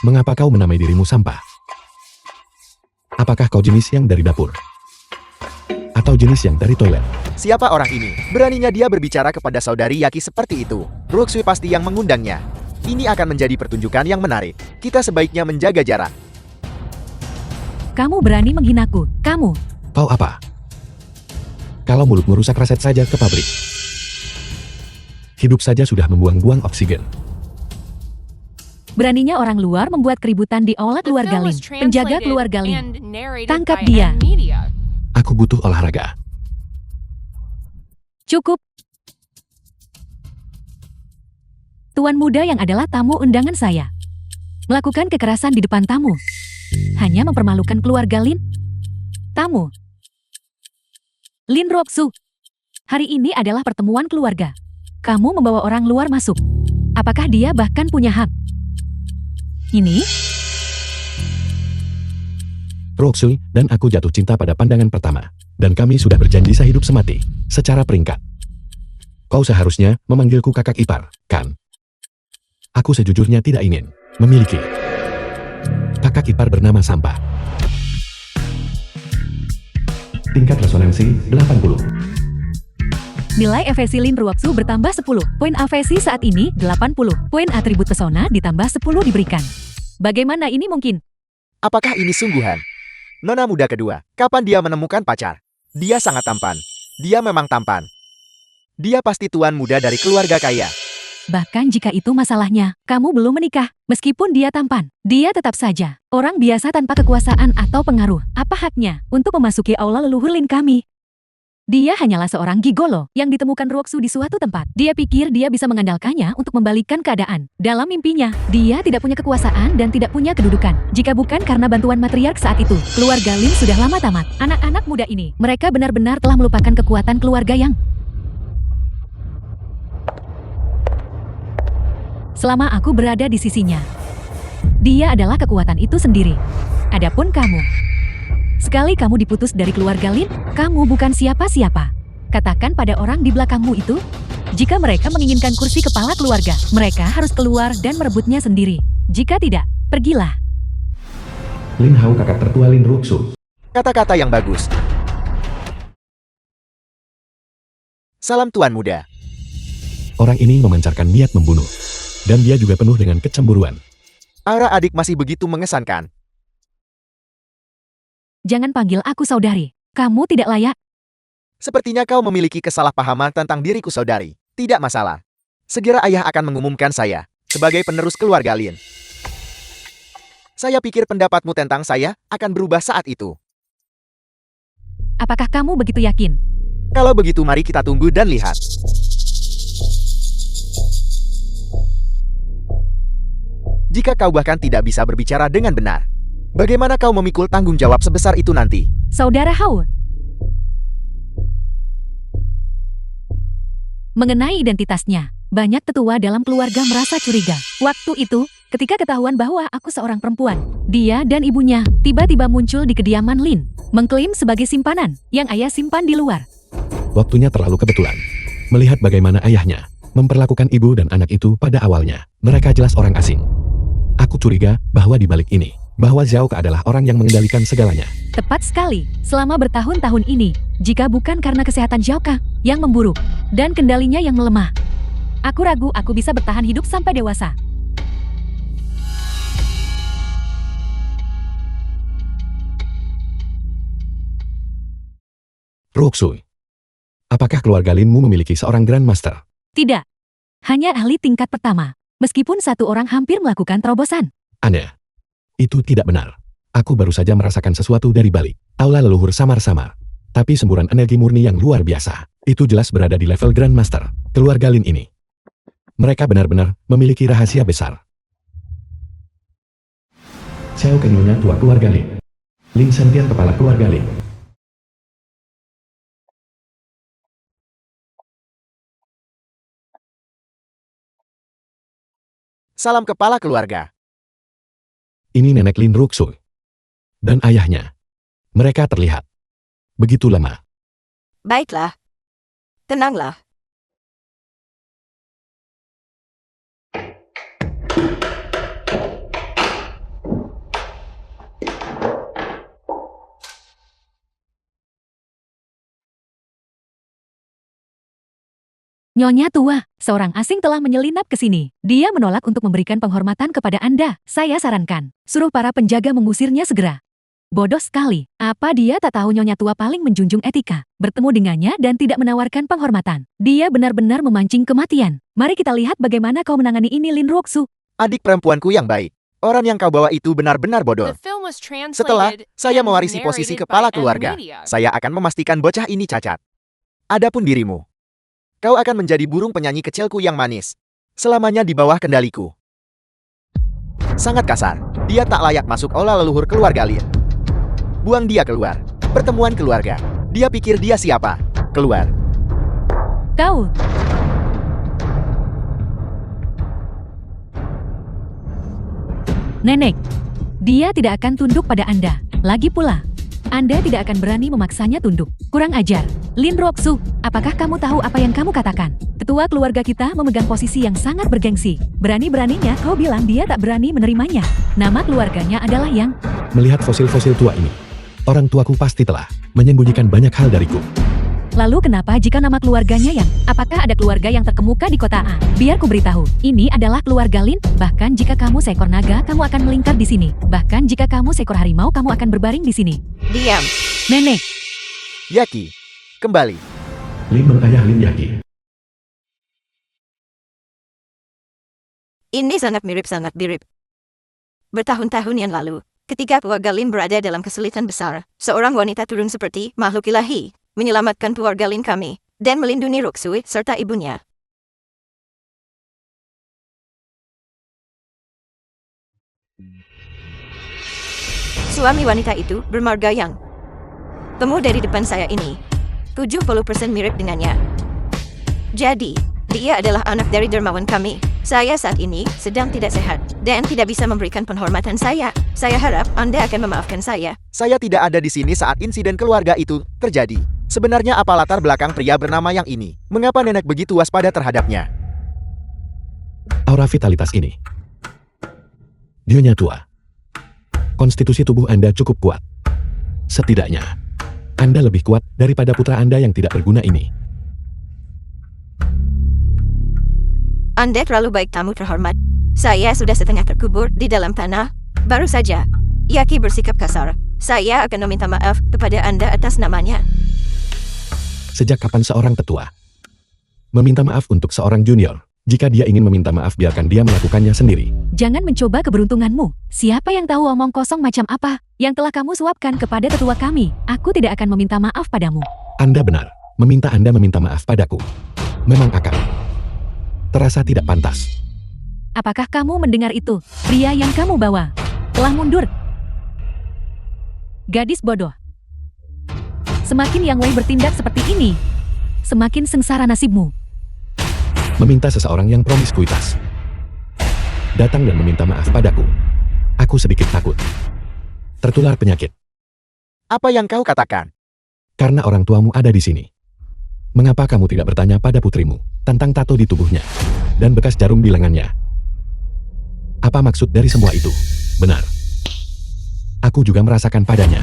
Mengapa kau menamai dirimu sampah? Apakah kau jenis yang dari dapur? Atau jenis yang dari toilet? Siapa orang ini? Beraninya dia berbicara kepada saudari Yaki seperti itu. Ruxu pasti yang mengundangnya. Ini akan menjadi pertunjukan yang menarik. Kita sebaiknya menjaga jarak. Kamu berani menghinaku. Kamu. Kau apa? Kalau mulut merusak raset saja ke pabrik. Hidup saja sudah membuang-buang oksigen. Beraninya orang luar membuat keributan di aula The keluarga film Lin. was Penjaga translated keluarga Lin. and narrated Tangkap by dia. N Media. Aku butuh olahraga. Cukup. Tuan muda yang adalah tamu undangan saya. Melakukan kekerasan di depan tamu. Hanya mempermalukan keluarga Lin. Tamu. Lin Ruoksu. Hari ini adalah pertemuan keluarga. Kamu membawa orang luar masuk. Apakah dia bahkan punya hak? Ini? Ruoksu dan aku jatuh cinta pada pandangan pertama. Dan kami sudah berjanji sehidup semati. Secara peringkat. Kau seharusnya memanggilku kakak ipar, kan? Aku sejujurnya tidak ingin memiliki kakak ipar bernama Sampah. Tingkat resonansi 80. Nilai FSI Lin Ruoksu bertambah 10. Poin AFSI saat ini 80. Poin atribut pesona ditambah 10 diberikan. Bagaimana ini mungkin? Apakah ini sungguhan? Nona muda kedua, kapan dia menemukan pacar? Dia sangat tampan. Dia memang tampan. Dia pasti tuan muda dari keluarga kaya. Bahkan jika itu masalahnya, kamu belum menikah. Meskipun dia tampan, dia tetap saja orang biasa tanpa kekuasaan atau pengaruh. Apa haknya untuk memasuki aula leluhur Lin kami? Dia hanyalah seorang gigolo yang ditemukan Ruoksu di suatu tempat. Dia pikir dia bisa mengandalkannya untuk membalikkan keadaan. Dalam mimpinya, dia tidak punya kekuasaan dan tidak punya kedudukan. Jika bukan karena bantuan matriark saat itu, keluarga Lin sudah lama tamat. Anak-anak muda ini, mereka benar-benar telah melupakan kekuatan keluarga yang selama aku berada di sisinya. Dia adalah kekuatan itu sendiri. Adapun kamu, sekali kamu diputus dari keluarga Lin, kamu bukan siapa-siapa. Katakan pada orang di belakangmu itu, jika mereka menginginkan kursi kepala keluarga, mereka harus keluar dan merebutnya sendiri. Jika tidak, pergilah. Lin Hao kakak tertua Lin Ruoksu. Kata-kata yang bagus. Salam tuan muda. Orang ini memancarkan niat membunuh. Dan dia juga penuh dengan kecemburuan. Aura adik masih begitu mengesankan. Jangan panggil aku saudari. Kamu tidak layak. Sepertinya kau memiliki kesalahpahaman tentang diriku saudari. Tidak masalah. Segera ayah akan mengumumkan saya sebagai penerus keluarga Lin. Saya pikir pendapatmu tentang saya akan berubah saat itu. Apakah kamu begitu yakin? Kalau begitu mari kita tunggu dan lihat. Jika kau bahkan tidak bisa berbicara dengan benar, bagaimana kau memikul tanggung jawab sebesar itu nanti? Saudara Hao. Mengenai identitasnya, banyak tetua dalam keluarga merasa curiga. Waktu itu, ketika ketahuan bahwa aku seorang perempuan, dia dan ibunya tiba-tiba muncul di kediaman Lin, mengklaim sebagai simpanan yang ayah simpan di luar. Waktunya terlalu kebetulan. Melihat bagaimana ayahnya memperlakukan ibu dan anak itu pada awalnya, mereka jelas orang asing. Aku curiga bahwa di balik ini, bahwa Zhao Ke adalah orang yang mengendalikan segalanya. Tepat sekali, selama bertahun-tahun ini, jika bukan karena kesehatan Zhao Ke yang memburuk dan kendalinya yang melemah, aku ragu aku bisa bertahan hidup sampai dewasa. Ruoksu. Apakah keluarga Linmu memiliki seorang Grandmaster? Tidak, hanya ahli tingkat pertama. Meskipun satu orang hampir melakukan terobosan. Aneh. Itu tidak benar. Aku baru saja merasakan sesuatu dari balik aula leluhur samar-samar. Tapi semburan energi murni yang luar biasa. Itu jelas berada di level Grandmaster. Keluarga Lin ini. Mereka benar-benar memiliki rahasia besar. Xiao Ke nyonya tua keluarga Lin. Lin Sentian kepala keluarga Lin. Salam kepala keluarga. Ini nenek Lin Ruoksu. Dan ayahnya. Mereka terlihat begitu lama. Baiklah. Tenanglah. Nyonya tua, seorang asing telah menyelinap ke sini. Dia menolak untuk memberikan penghormatan kepada Anda. Saya sarankan, suruh para penjaga mengusirnya segera. Bodoh sekali. Apa dia tak tahu Nyonya tua paling menjunjung etika? Bertemu dengannya dan tidak menawarkan penghormatan. Dia benar-benar memancing kematian. Mari kita lihat bagaimana kau menangani ini Lin Ruoksu. Adik perempuanku yang baik. Orang yang kau bawa itu benar-benar bodoh. The film was Setelah translated saya and mewarisi posisi narrated kepala by keluarga, Media. saya akan memastikan bocah ini cacat. Adapun dirimu, kau akan menjadi burung penyanyi kecilku yang manis. Selamanya di bawah kendaliku. Sangat kasar. Dia tak layak masuk aula leluhur keluarga Lin. Buang dia keluar. Pertemuan keluarga. Dia pikir dia siapa? Keluar. Kau. Nenek, dia tidak akan tunduk pada Anda. Lagi pula, Anda tidak akan berani memaksanya tunduk. Kurang ajar. Lin Roxu, apakah kamu tahu apa yang kamu katakan? Ketua keluarga kita memegang posisi yang sangat bergengsi. Berani-beraninya kau bilang dia tak berani menerimanya. Nama keluarganya adalah yang... Melihat fosil-fosil tua ini, orang tuaku pasti telah menyembunyikan banyak hal dariku. Lalu kenapa jika nama keluarganya yang? Apakah ada keluarga yang terkemuka di kota A? Biar ku beritahu, ini adalah keluarga Lin. Bahkan jika kamu seekor naga, kamu akan melingkar di sini. Bahkan jika kamu seekor harimau, kamu akan berbaring di sini. Diam. Nenek, Yaki. Kembali. Lin mengayah Lin Yaki. Ini sangat mirip. Bertahun-tahun yang lalu, ketika keluarga Lin berada dalam kesulitan besar, seorang wanita turun seperti makhluk ilahi, menyelamatkan keluarga Lin kami, dan melindungi Roxui serta ibunya. Suami wanita itu bermarga Yang. Temu dari depan saya ini, 70% mirip dengannya. Jadi, dia adalah anak dari dermawan kami. Saya saat ini sedang tidak sehat, dan tidak bisa memberikan penghormatan saya. Saya harap Anda akan memaafkan saya. Saya tidak ada di sini saat insiden keluarga itu terjadi. Sebenarnya apa latar belakang pria bernama Yang ini? Mengapa nenek begitu waspada terhadapnya? Aura vitalitas ini. Dionya tua. Konstitusi tubuh Anda cukup kuat. Setidaknya, Anda lebih kuat daripada putra Anda yang tidak berguna ini. Anda terlalu baik, tamu terhormat. Saya sudah setengah terkubur di dalam tanah. Baru saja, Yaki bersikap kasar. Saya akan meminta maaf kepada Anda atas namanya. Sejak kapan seorang tetua meminta maaf untuk seorang junior? Jika dia ingin meminta maaf, biarkan dia melakukannya sendiri. jangan mencoba keberuntunganmu. Siapa yang tahu omong kosong macam apa yang telah kamu suapkan kepada tetua kami? Aku tidak akan meminta maaf padamu. Anda benar. Meminta Anda meminta maaf padaku memang akan terasa tidak pantas. Apakah kamu mendengar itu? Pria yang kamu bawa telah mundur. Gadis bodoh. Semakin Yang Wei bertindak seperti ini, semakin sengsara nasibmu. Meminta seseorang yang promiskuitas datang dan meminta maaf padaku. Aku sedikit takut tertular penyakit. Apa yang kau katakan? Karena orang tuamu ada di sini. Mengapa kamu tidak bertanya pada putrimu tentang tato di tubuhnya dan bekas jarum di lengannya? Apa maksud dari semua itu? Benar. Aku juga merasakan padanya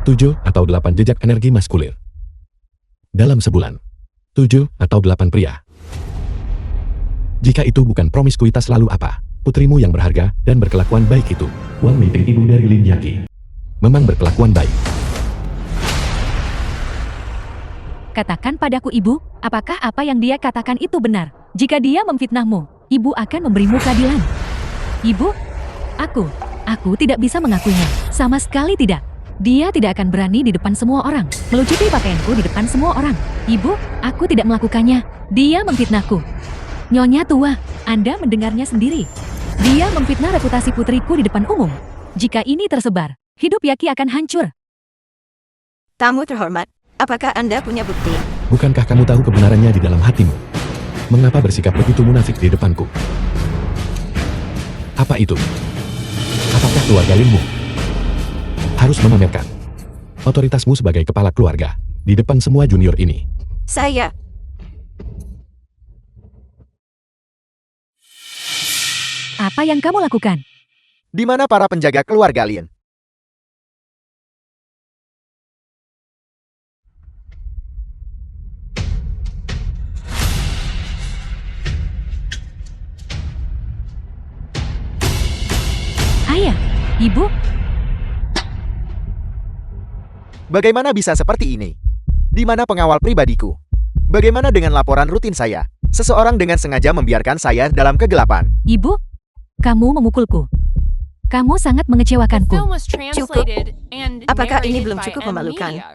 7 atau 8 jejak energi maskulir. Dalam sebulan, 7 atau 8 pria. Jika itu bukan promiskuitas, lalu apa? Putrimu yang berharga dan berkelakuan baik itu, Wang Meeting, ibu dari Lin Yaki, memang berkelakuan baik. Katakan padaku, ibu, apakah apa yang dia katakan itu benar? Jika dia memfitnahmu, ibu akan memberimu keadilan. Ibu, aku tidak bisa mengakuinya. Sama sekali tidak. Dia tidak akan berani di depan semua orang, melucuti pakaianku di depan semua orang. Ibu, aku tidak melakukannya. Dia memfitnahku. Nyonya tua, Anda mendengarnya sendiri. Dia memfitnah reputasi putriku di depan umum. Jika ini tersebar, hidup Yaki akan hancur. Tamu terhormat, apakah Anda punya bukti? Bukankah kamu tahu kebenarannya di dalam hatimu? Mengapa bersikap begitu munafik di depanku? Apa itu? Apakah keluarga Linmu harus memamerkan otoritasmu sebagai kepala keluarga di depan semua junior ini? Saya. Apa yang kamu lakukan? Di mana para penjaga keluarga Lin? Ayah, ibu, Bagaimana bisa seperti ini? Di mana pengawal pribadiku? Bagaimana dengan laporan rutin saya? Seseorang dengan sengaja membiarkan saya dalam kegelapan. ibu, kamu memukulku. Kamu sangat The mengecewakanku. film was translated and Apakah ini narrated belum by cukup M. memalukan? Media.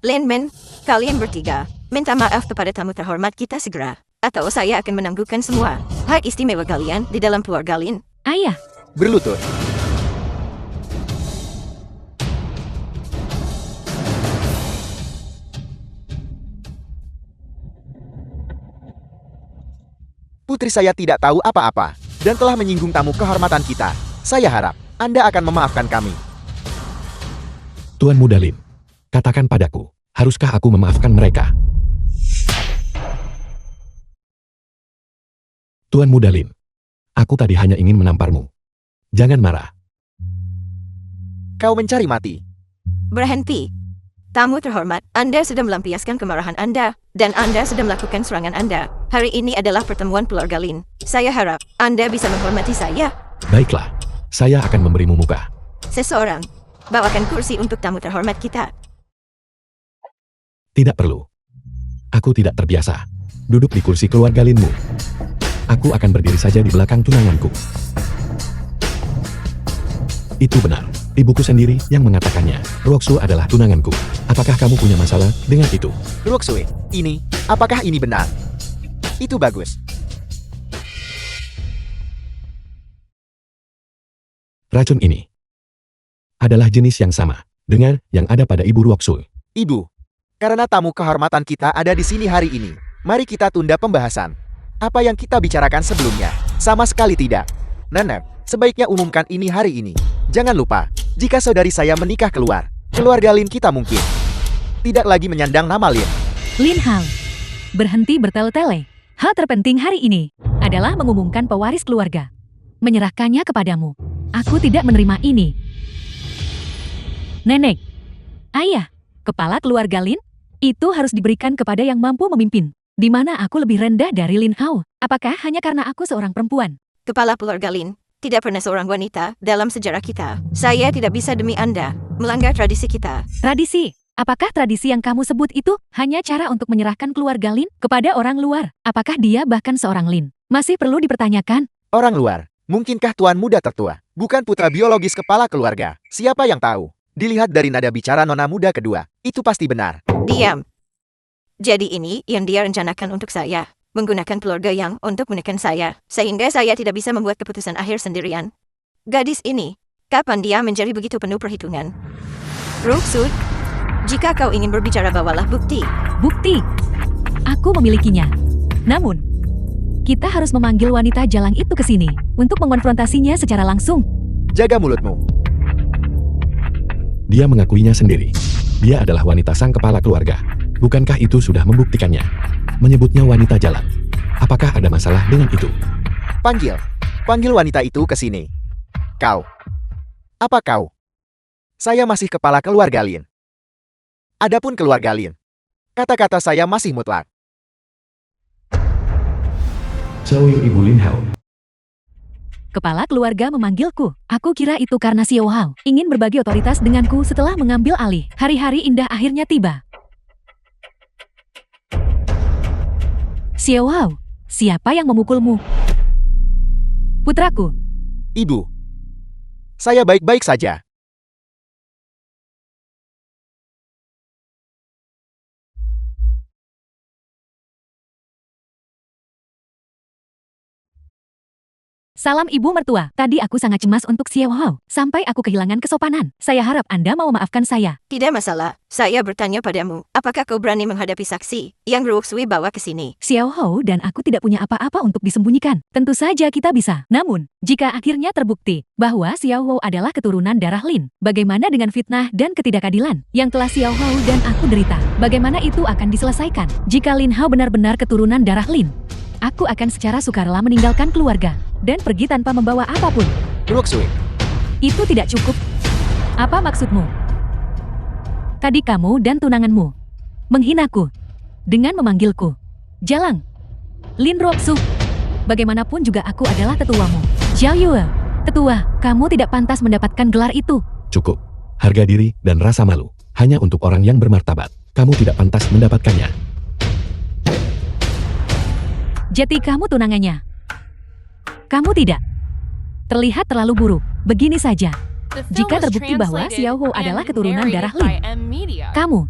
Linmen, kalian bertiga, minta maaf kepada tamu terhormat kita segera. Atau saya akan menangguhkan semua hak istimewa kalian di dalam keluarga Lin. Ayah, Berlutut. Putri saya tidak tahu apa-apa dan telah menyinggung tamu kehormatan kita. Saya harap Anda akan memaafkan kami. Tuan Muda Lin, katakan padaku, haruskah aku memaafkan mereka? Tuan Muda Lin, aku tadi hanya ingin menamparmu. Jangan marah. Kau mencari mati. Berhenti. Tamu terhormat, Anda sudah melampiaskan kemarahan Anda, dan Anda sudah melakukan serangan Anda. Hari ini adalah pertemuan keluarga Lin. Saya harap Anda bisa menghormati saya. Baiklah, saya akan memberimu muka. Seseorang, bawakan kursi untuk tamu terhormat kita. Tidak perlu. Aku tidak terbiasa duduk di kursi keluarga Linmu. Aku akan berdiri saja di belakang tunanganku. Itu benar. Ibuku sendiri yang mengatakannya. Ruoksu adalah tunanganku. Apakah kamu punya masalah dengan itu? Ruoksue, apakah ini benar? Itu bagus. Racun ini adalah jenis yang sama dengan yang ada pada Ibu Ruoksu. Ibu, karena tamu kehormatan kita ada di sini hari ini, mari kita tunda pembahasan. Apa yang kita bicarakan sebelumnya? Sama sekali tidak. Nenek, sebaiknya umumkan ini hari ini. Jangan lupa, jika saudari saya menikah keluar, keluarga Lin kita mungkin tidak lagi menyandang nama Lin. Lin Hao, berhenti bertele-tele. Hal terpenting hari ini adalah mengumumkan pewaris keluarga. Menyerahkannya kepadamu. Aku tidak menerima ini. Nenek, ayah, kepala keluarga Lin, itu harus diberikan kepada yang mampu memimpin. Di mana aku lebih rendah dari Lin Hao? Apakah hanya karena aku seorang perempuan? Kepala keluarga Lin, tidak pernah seorang wanita dalam sejarah kita. Saya tidak bisa demi Anda melanggar tradisi kita. Tradisi? Apakah tradisi yang kamu sebut itu hanya cara untuk menyerahkan keluarga Lin kepada orang luar? Apakah dia bahkan seorang Lin? Masih perlu dipertanyakan? Orang luar, mungkinkah tuan muda tertua, bukan putra biologis kepala keluarga? Siapa yang tahu? Dilihat dari nada bicara nona muda kedua, itu pasti benar. Diam. Jadi ini yang dia rencanakan untuk saya. Menggunakan keluarga yang untuk menekan saya, sehingga saya tidak bisa membuat keputusan akhir sendirian. Gadis ini, kapan dia menjadi begitu penuh perhitungan? Ruoksue, jika kau ingin berbicara bawalah bukti. Bukti. Aku memilikinya. Namun, kita harus memanggil wanita jalang itu ke sini untuk mengonfrontasinya secara langsung. Jaga mulutmu. Dia mengakuinya sendiri. Dia adalah wanita sang kepala keluarga. Bukankah itu sudah membuktikannya? Menyebutnya wanita jalan. Apakah ada masalah dengan itu? Panggil wanita itu ke sini. Kau. Apa kau? Saya masih kepala keluarga Lin. Adapun keluarga Lin, kata-kata saya masih mutlak. Xiaoyu Ibu Lin Hao. Kepala keluarga memanggilku. Aku kira itu karena Xiao Hao ingin berbagi otoritas denganku setelah mengambil alih. Hari-hari indah akhirnya tiba. Xiao Hao, siapa yang memukulmu? Putraku. Ibu, saya baik-baik saja. Salam Ibu Mertua. Tadi aku sangat cemas untuk Xiao Hao, sampai aku kehilangan kesopanan. Saya harap Anda mau memaafkan saya. Tidak masalah. Saya bertanya padamu, apakah kau berani menghadapi saksi yang Ruoksue bawa ke sini? Xiao Hao dan aku tidak punya apa-apa untuk disembunyikan. Tentu saja kita bisa. Namun, jika akhirnya terbukti bahwa Xiao Hao adalah keturunan darah Lin, bagaimana dengan fitnah dan ketidakadilan yang telah Xiao Hao dan aku derita? Bagaimana itu akan diselesaikan? Jika Lin Hao benar-benar keturunan darah Lin, aku akan secara sukarela meninggalkan keluarga dan pergi tanpa membawa apapun. Ruoksue, Itu tidak cukup. Apa maksudmu? Tadi kamu dan tunanganmu menghinaku dengan memanggilku Jalang. Lin Ruoksue. Bagaimanapun juga aku adalah tetuamu. Zhao Yue, tetua, kamu tidak pantas mendapatkan gelar itu. Cukup. Harga diri dan rasa malu hanya untuk orang yang bermartabat. Kamu tidak pantas mendapatkannya. Jadi kamu tunangannya. Kamu tidak. Terlihat terlalu buruk. Begini saja. The film Jika was terbukti bahwa translated Xiao Hao and adalah keturunan narrated darah by Lin, M Media. kamu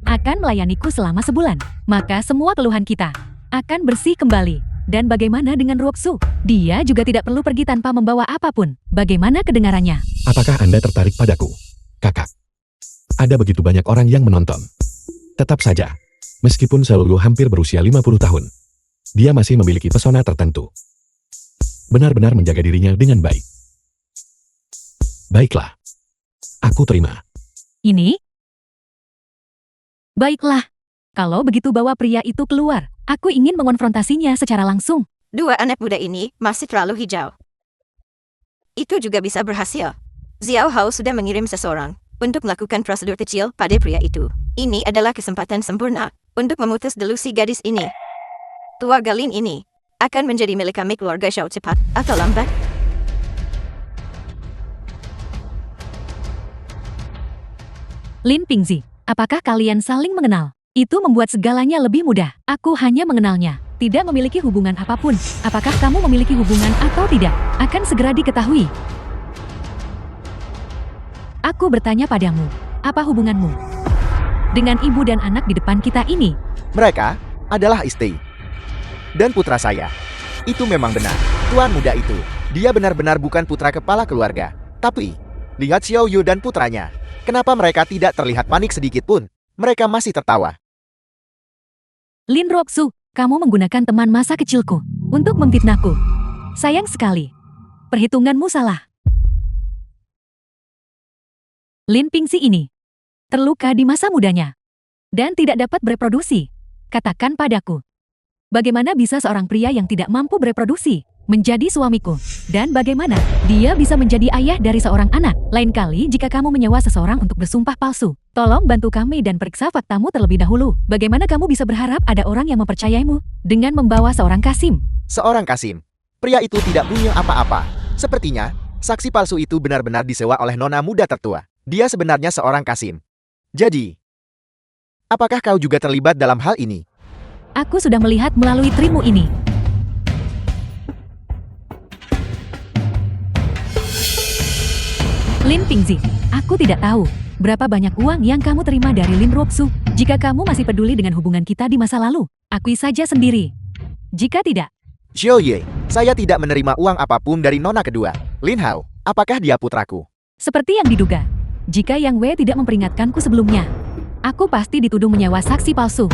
akan melayaniku selama sebulan. Maka semua keluhan kita akan bersih kembali. Dan bagaimana dengan Ruoksu? Dia juga tidak perlu pergi tanpa membawa apapun. Bagaimana kedengarannya? Apakah Anda tertarik padaku, kakak? Ada begitu banyak orang yang menonton. Tetap saja, meskipun Seolwoo hampir berusia 50 tahun, dia masih memiliki pesona tertentu. Benar-benar menjaga dirinya dengan baik. Baiklah, aku terima. Ini? Baiklah. Kalau begitu bawa pria itu keluar. Aku ingin mengonfrontasinya secara langsung. Dua anak muda ini masih terlalu hijau. Itu juga bisa berhasil. Xiao Hao sudah mengirim seseorang untuk melakukan prosedur kecil pada pria itu. Ini adalah kesempatan sempurna untuk memutus delusi gadis ini. Keluarga Lin ini akan menjadi milik kami keluarga Shao cepat atau lambat. Lin Pingzi, apakah kalian saling mengenal? Itu membuat segalanya lebih mudah. Aku hanya mengenalnya, tidak memiliki hubungan apapun. Apakah kamu memiliki hubungan atau tidak? Akan segera diketahui. Aku bertanya padamu, apa hubunganmu dengan ibu dan anak di depan kita ini? Mereka adalah istri dan putra saya. Itu memang benar. Tuan muda itu, dia benar-benar bukan putra kepala keluarga. Tapi, lihat Xiao Yu dan putranya. Kenapa mereka tidak terlihat panik sedikit pun? Mereka masih tertawa. Lin Ruoksu, kamu menggunakan teman masa kecilku untuk memfitnahku. Sayang sekali. Perhitunganmu salah. Lin Pingzi ini terluka di masa mudanya dan tidak dapat bereproduksi. Katakan padaku, bagaimana bisa seorang pria yang tidak mampu bereproduksi menjadi suamiku? Dan bagaimana dia bisa menjadi ayah dari seorang anak? Lain kali jika kamu menyewa seseorang untuk bersumpah palsu, tolong bantu kami dan periksa faktamu terlebih dahulu. Bagaimana kamu bisa berharap ada orang yang mempercayaimu dengan membawa seorang Kasim? Seorang Kasim. Pria itu tidak punya apa-apa. Sepertinya, saksi palsu itu benar-benar disewa oleh nona muda tertua. Dia sebenarnya seorang Kasim. Jadi, apakah kau juga terlibat dalam hal ini? Aku sudah melihat melalui trimu ini. Lin Pingzi, aku tidak tahu berapa banyak uang yang kamu terima dari Lin Ruoksu. Jika kamu masih peduli dengan hubungan kita di masa lalu, akui saja sendiri. Jika tidak, Xiao Ye, saya tidak menerima uang apapun dari nona kedua. Lin Hao, apakah dia putraku? seperti yang diduga, jika Yang Wei tidak memperingatkanku sebelumnya, aku pasti dituduh menyewa saksi palsu.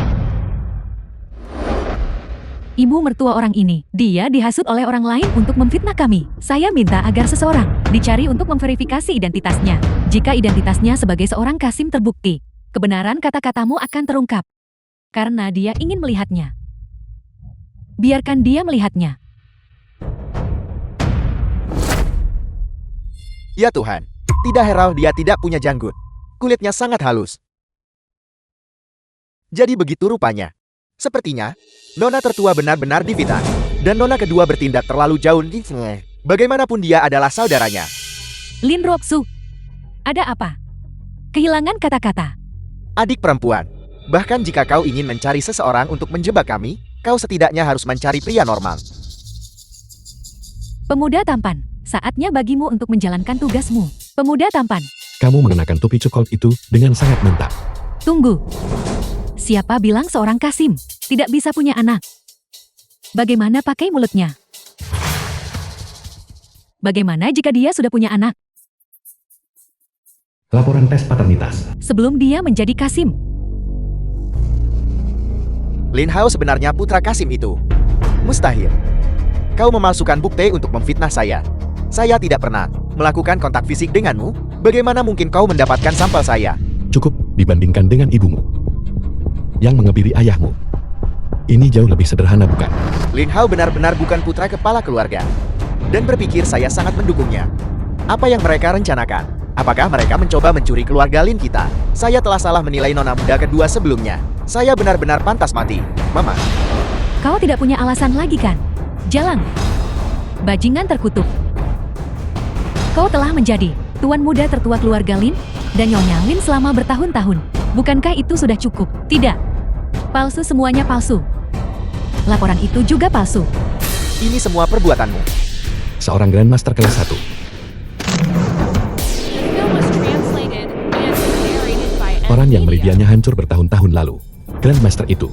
Ibu mertua orang ini, dia dihasut oleh orang lain untuk memfitnah kami. Saya minta agar seseorang dicari untuk memverifikasi identitasnya. Jika identitasnya sebagai seorang Kasim terbukti, kebenaran kata-katamu akan terungkap. Karena dia ingin melihatnya. Biarkan dia melihatnya. Ya Tuhan, tidak heran dia tidak punya janggut. Kulitnya sangat halus. Jadi begitu rupanya. Sepertinya, nona tertua benar-benar difitnah. Dan nona kedua bertindak terlalu jauh. Bagaimanapun dia adalah saudaranya. Lin Ruoksu, ada apa? Kehilangan kata-kata. Adik perempuan. Bahkan jika kau ingin mencari seseorang untuk menjebak kami, kau setidaknya harus mencari pria normal. Pemuda tampan, saatnya bagimu untuk menjalankan tugasmu. Pemuda tampan, Kamu mengenakan topi coklat itu dengan sangat mantap. tunggu. Siapa bilang seorang Kasim tidak bisa punya anak? Bagaimana pakai mulutnya? Bagaimana jika dia sudah punya anak? Laporan tes paternitas. Sebelum dia menjadi Kasim, Lin Hao sebenarnya putra Kasim itu. Mustahil. Kau memalsukan bukti untuk memfitnah saya. Saya tidak pernah melakukan kontak fisik denganmu. Bagaimana mungkin kau mendapatkan sampel saya? Cukup dibandingkan dengan ibumu yang mengebiri ayahmu. Ini jauh lebih sederhana, bukan? Lin Hao benar-benar bukan putra kepala keluarga. Dan berpikir saya sangat mendukungnya. Apa yang mereka rencanakan? Apakah mereka mencoba mencuri keluarga Lin kita? Saya telah salah menilai nona muda kedua sebelumnya. Saya benar-benar pantas mati. Mama, kau tidak punya alasan lagi kan? Jalan. Bajingan terkutuk. Kau telah menjadi tuan muda tertua keluarga Lin dan Nyonya Lin selama bertahun-tahun. Bukankah itu sudah cukup? Tidak. Palsu, semuanya palsu. Laporan itu juga palsu. ini semua perbuatanmu. Seorang Grandmaster kelas 1. The film was translated and narrated by Orang yang Media. meridiannya hancur bertahun-tahun lalu. Grandmaster itu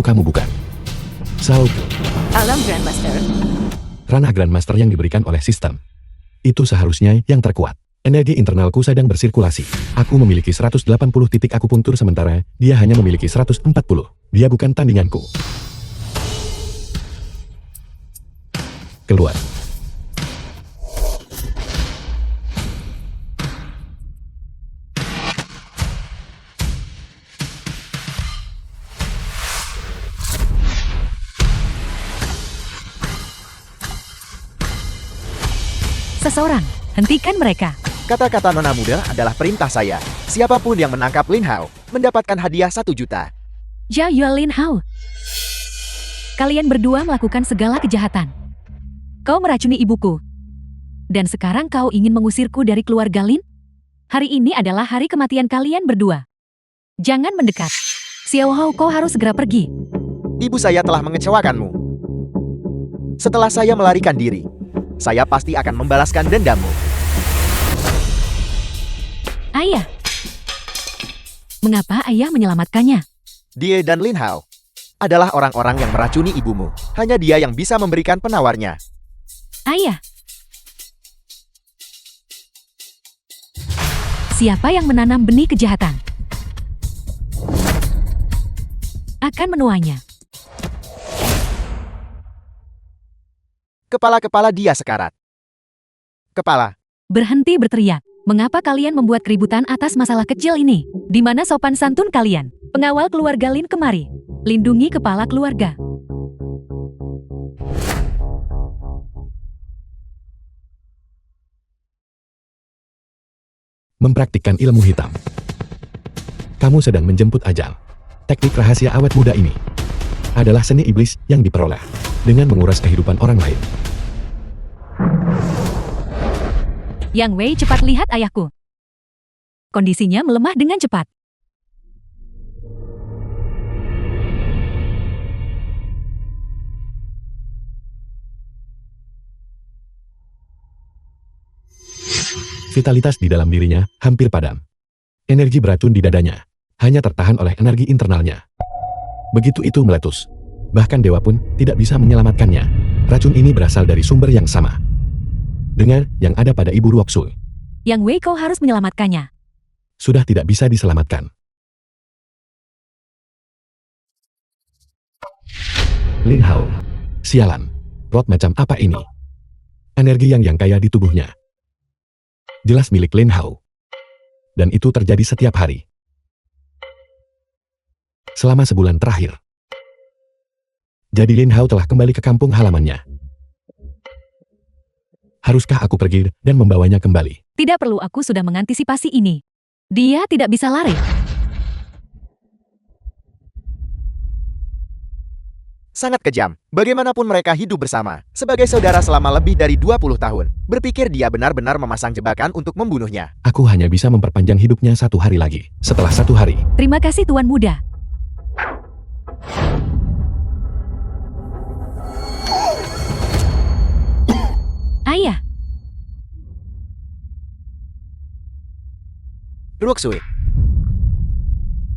kamu bukan. Sauku, Alam Grandmaster. ranah Grandmaster yang diberikan oleh sistem. Itu seharusnya yang terkuat. Energi internalku sedang bersirkulasi. Aku memiliki 180 titik akupuntur sementara dia hanya memiliki 140. Dia bukan tandinganku. Keluar. Seseorang, hentikan mereka. Kata-kata nona muda adalah perintah saya. Siapapun yang menangkap Lin Hao mendapatkan hadiah 1 juta. Zhao Yuelin Hao. Kalian berdua melakukan segala kejahatan. Kau meracuni ibuku. Dan sekarang kau ingin mengusirku dari keluarga Lin? Hari ini adalah hari kematian kalian berdua. Jangan mendekat. Xiao Hao, kau harus segera pergi. Ibu saya telah mengecewakanmu. Setelah saya melarikan diri, saya pasti akan membalaskan dendammu. Ayah. Mengapa ayah menyelamatkannya? Die dan Lin Hao adalah orang-orang yang meracuni ibumu. Hanya dia yang bisa memberikan penawarnya. Ayah. Siapa yang menanam benih kejahatan? Akan menuainya. Kepala-kepala dia sekarat. Kepala, Berhenti berteriak. Mengapa kalian membuat keributan atas masalah kecil ini? Di mana sopan santun kalian? Pengawal keluarga Lin kemari. Lindungi kepala keluarga. Mempraktikkan ilmu hitam. Kamu sedang menjemput ajal. Teknik rahasia awet muda ini adalah seni iblis yang diperoleh dengan menguras kehidupan orang lain. Yang Wei, cepat lihat ayahku. Kondisinya melemah dengan cepat. Vitalitas di dalam dirinya hampir padam. Energi beracun di dadanya hanya tertahan oleh energi internalnya. Begitu itu meletus, bahkan dewa pun tidak bisa menyelamatkannya. Racun ini berasal dari sumber yang sama dengan yang ada pada Ibu Ruoksu. Yang Wei, kau harus menyelamatkannya. Sudah tidak bisa diselamatkan. Lin Hao. Sialan. Plot macam apa ini? Energi yang kaya di tubuhnya jelas milik Lin Hao. Dan itu terjadi setiap hari. Selama sebulan terakhir. Jadi Lin Hao telah kembali ke kampung halamannya. Haruskah aku pergi dan membawanya kembali? Tidak perlu, aku sudah mengantisipasi ini. Dia tidak bisa lari. sangat kejam. Bagaimanapun mereka hidup bersama, sebagai saudara selama lebih dari 20 tahun. Berpikir dia benar-benar memasang jebakan untuk membunuhnya. Aku hanya bisa memperpanjang hidupnya 1 hari lagi. Setelah 1 hari, Terima kasih Tuan Muda. Ayah, Ruoksui,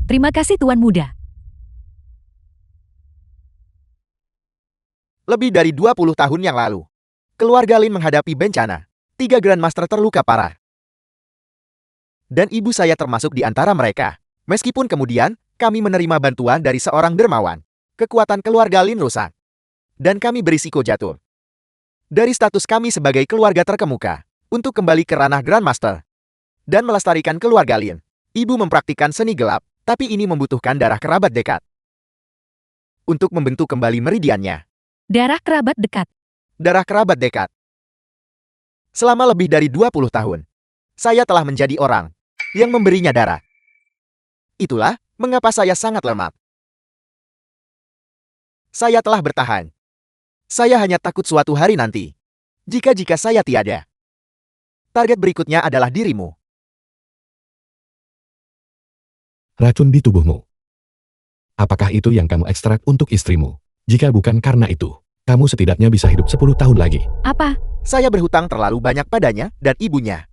terima kasih Tuan Muda. lebih dari 20 tahun yang lalu, keluarga Lin menghadapi bencana. 3 Grandmaster terluka parah. Dan ibu saya termasuk di antara mereka. Meskipun kemudian, kami menerima bantuan dari seorang dermawan. Kekuatan keluarga Lin rusak. Dan kami berisiko jatuh dari status kami sebagai keluarga terkemuka untuk kembali ke ranah Grandmaster dan melestarikan keluarga Lin. Ibu mempraktikkan seni gelap, tapi ini membutuhkan darah kerabat dekat untuk membentuk kembali meridiannya. Darah kerabat dekat. Darah kerabat dekat. Selama lebih dari 20 tahun, saya telah menjadi orang yang memberinya darah. Itulah mengapa saya sangat lemah. Saya telah bertahan. Saya hanya takut suatu hari nanti, jika saya tiada. Target berikutnya adalah dirimu. racun di tubuhmu. Apakah itu yang kamu ekstrak untuk istrimu? Jika bukan karena itu, kamu setidaknya bisa hidup 10 tahun lagi. Apa? Saya berhutang terlalu banyak padanya dan ibunya.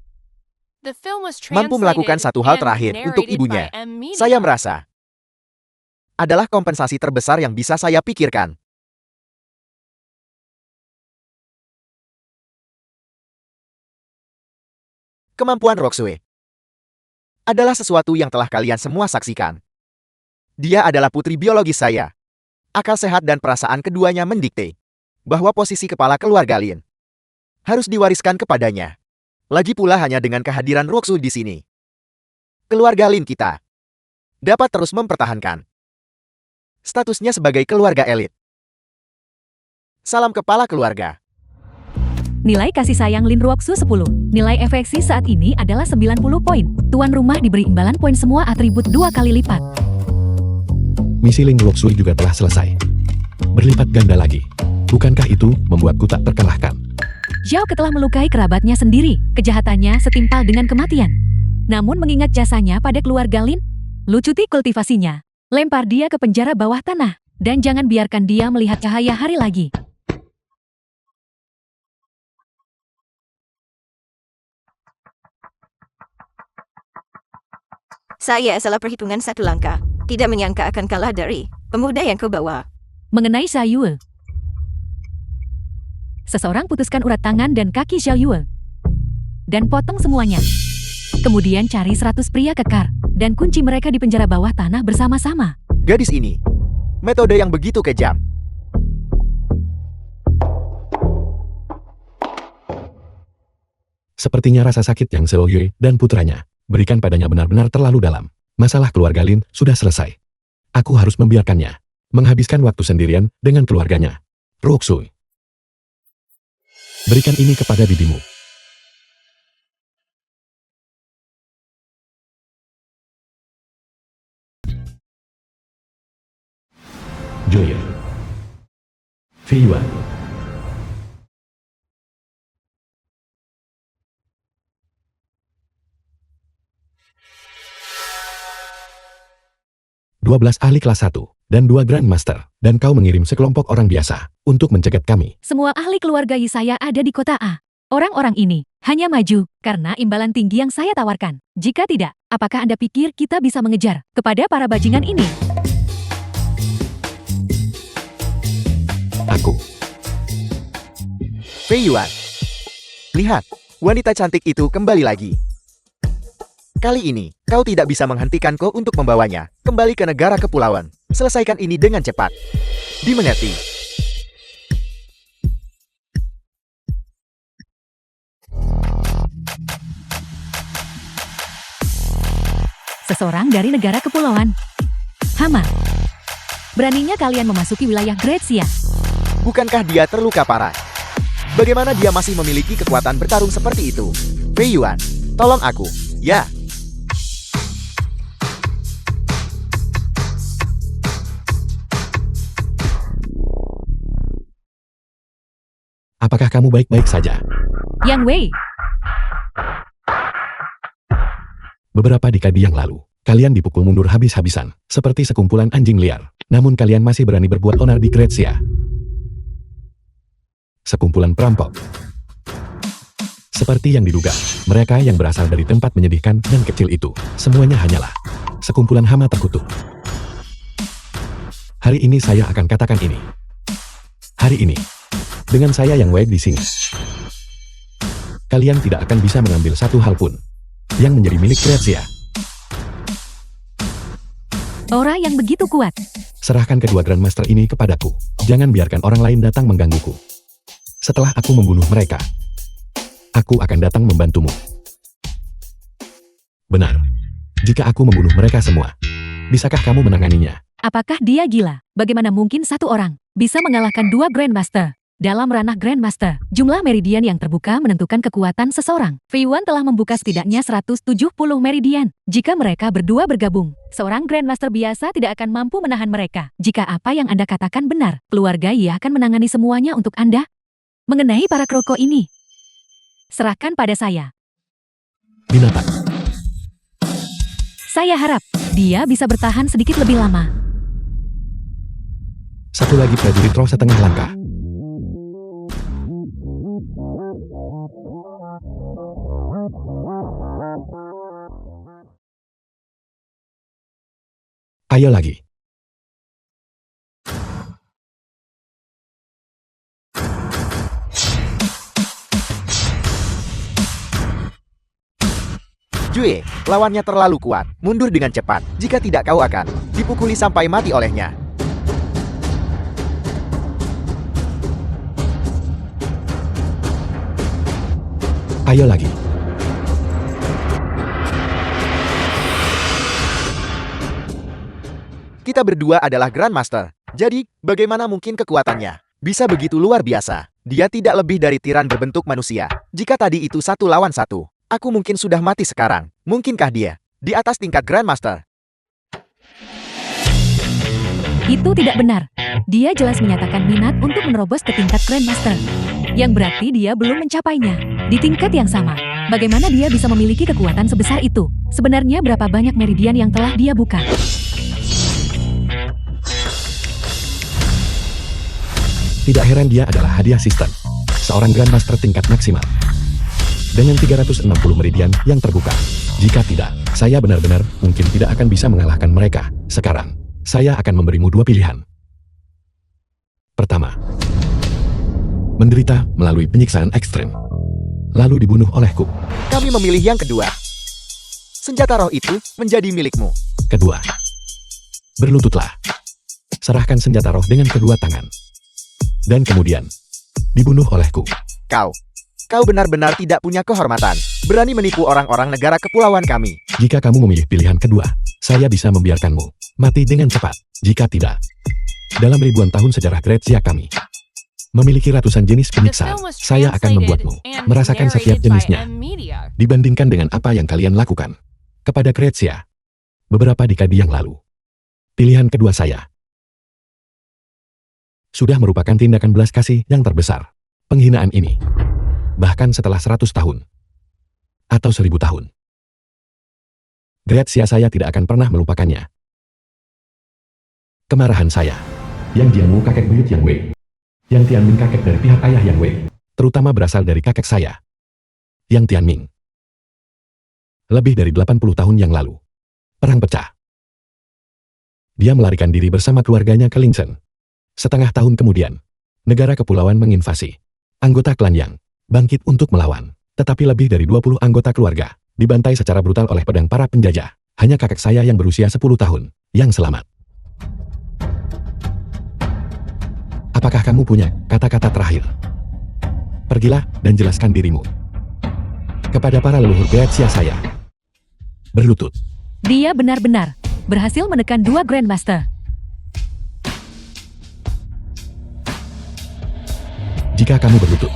The film was Mampu melakukan translated satu hal and terakhir untuk narrated ibunya. by M. Media. Saya merasa adalah kompensasi terbesar yang bisa saya pikirkan. Kemampuan Roxue adalah sesuatu yang telah kalian semua saksikan. Dia adalah putri biologis saya. Akal sehat dan perasaan keduanya mendikte bahwa posisi kepala keluarga Lin harus diwariskan kepadanya. Lagi pula hanya dengan kehadiran Roxue di sini, keluarga Lin kita dapat terus mempertahankan statusnya sebagai keluarga elit. Salam kepala keluarga. Nilai kasih sayang Lin Ruoksu 10. Nilai efeksi saat ini adalah 90 poin. Tuan rumah diberi imbalan poin semua atribut 2 kali lipat. Misi Ling Ruoksui juga telah selesai. Berlipat ganda lagi. Bukankah itu membuatku tak terkalahkan? Zhao Ke telah melukai kerabatnya sendiri. Kejahatannya setimpal dengan kematian. Namun mengingat jasanya pada keluarga Lin, lucuti kultivasinya. Lempar dia ke penjara bawah tanah. Dan jangan biarkan dia melihat cahaya hari lagi. Saya salah perhitungan satu langkah. Tidak menyangka akan kalah dari pemuda yang kau bawa. Mengenai Xiao Yue. Seseorang putuskan urat tangan dan kaki Xiao Yue. Dan potong semuanya. Kemudian cari 100 pria kekar. Dan kunci mereka di penjara bawah tanah bersama-sama. Gadis ini, metode yang begitu kejam. Sepertinya rasa sakit yang Seo Yue dan putranya berikan padanya benar-benar terlalu dalam. Masalah keluarga Lin sudah selesai. Aku harus membiarkannya menghabiskan waktu sendirian dengan keluarganya. Roxue, berikan ini kepada bibimu. Joya, Fei Yuan. Dua 12 ahli kelas 1 dan 2 Grandmaster, dan kau mengirim sekelompok orang biasa untuk mencegat kami. Semua ahli keluarga Yi saya ada di kota A. Orang-orang ini hanya maju karena imbalan tinggi yang saya tawarkan. Jika tidak, apakah Anda pikir kita bisa mengejar kepada para bajingan ini? Aku. Fei Yuan. Lihat, wanita cantik itu kembali lagi. Kali ini, kau tidak bisa menghentikanku untuk membawanya kembali ke negara kepulauan. Selesaikan ini dengan cepat. Dimengerti. Seseorang dari negara kepulauan. Hama. Beraninya kalian memasuki wilayah Grazia. Bukankah dia terluka parah? Bagaimana dia masih memiliki kekuatan bertarung seperti itu? Fei Yuan, tolong aku. Ya. Apakah kamu baik-baik saja? Yang Wei. Beberapa dekade yang lalu, kalian dipukul mundur habis-habisan, seperti sekumpulan anjing liar. Namun kalian masih berani berbuat onar di Grazia. Sekumpulan perampok. Seperti yang diduga, mereka yang berasal dari tempat menyedihkan dan kecil itu, semuanya hanyalah sekumpulan hama terkutuk. Hari ini saya akan katakan ini. Hari ini, dengan saya yang Wei di sini, kalian tidak akan bisa mengambil satu hal pun yang menjadi milik Grazia. Aura yang begitu kuat. Serahkan kedua Grandmaster ini kepadaku. Jangan biarkan orang lain datang menggangguku. Setelah aku membunuh mereka, aku akan datang membantumu. Benar. Jika aku membunuh mereka semua, bisakah kamu menanganinya? Apakah dia gila? Bagaimana mungkin satu orang bisa mengalahkan 2 Grandmaster? Dalam ranah Grandmaster, jumlah meridian yang terbuka menentukan kekuatan seseorang. Fei Yuan telah membuka setidaknya 170 meridian. Jika mereka berdua bergabung, seorang Grandmaster biasa tidak akan mampu menahan mereka. Jika apa yang Anda katakan benar, keluarga Yi akan menangani semuanya untuk Anda. Mengenai para kroko ini, serahkan pada saya. Binatang. Saya harap dia bisa bertahan sedikit lebih lama. Satu lagi prajurit roh setengah langkah. Ayo lagi. Jue, lawannya terlalu kuat. Mundur dengan cepat. Jika tidak kau akan dipukuli sampai mati olehnya. Ayo lagi. Kita berdua adalah Grandmaster. Jadi, bagaimana mungkin kekuatannya bisa begitu luar biasa? Dia tidak lebih dari tiran berbentuk manusia. Jika tadi itu 1 lawan 1, aku mungkin sudah mati sekarang. Mungkinkah dia di atas tingkat Grandmaster? Itu tidak benar. Dia jelas menyatakan minat untuk menerobos ke tingkat Grandmaster. Yang berarti dia belum mencapainya. Di tingkat yang sama, bagaimana dia bisa memiliki kekuatan sebesar itu? Sebenarnya berapa banyak meridian yang telah dia buka? Tidak heran dia adalah hadiah sistem. Seorang Grandmaster tingkat maksimal. Dengan 360 meridian yang terbuka. Jika tidak, saya benar-benar mungkin tidak akan bisa mengalahkan mereka. Sekarang, saya akan memberimu 2 pilihan. Pertama, menderita melalui penyiksaan ekstrem. Lalu dibunuh olehku. Kami memilih yang kedua. Senjata roh itu menjadi milikmu. Kedua, berlututlah. Serahkan senjata roh dengan kedua tangan. Dan kemudian, dibunuh olehku. Kau benar-benar tidak punya kehormatan. Berani menipu orang-orang negara kepulauan kami. Jika kamu memilih pilihan kedua, saya bisa membiarkanmu mati dengan cepat. Jika tidak, dalam ribuan tahun sejarah Gretsia kami memiliki ratusan jenis The penyiksaan. film was Saya akan translated membuatmu and merasakan setiap narrated by jenisnya. M Media. Dibandingkan dengan apa yang kalian lakukan kepada Gretsia beberapa dekade yang lalu. Pilihan kedua saya sudah merupakan tindakan belas kasih yang terbesar. Penghinaan ini, bahkan setelah 100 tahun atau 1000 tahun, Gretsia saya tidak akan pernah melupakannya. Kemarahan saya, yang Jianmu kakek buyut Yang Wei, yang Tianming kakek dari pihak ayah Yang Wei, terutama berasal dari kakek saya, Yang Tianming. Lebih dari 80 tahun yang lalu, perang pecah. Dia melarikan diri bersama keluarganya ke Lingzhen. Setengah tahun kemudian, negara kepulauan menginvasi. Anggota klan Yang bangkit untuk melawan, tetapi lebih dari 20 anggota keluarga dibantai secara brutal oleh pedang para penjajah. Hanya kakek saya yang berusia 10 tahun yang selamat. Apakah kamu punya kata-kata terakhir? Pergilah dan jelaskan dirimu kepada para leluhur Gretsia saya. Berlutut. Dia benar-benar berhasil menekan 2 Grandmaster. Jika kamu berlutut,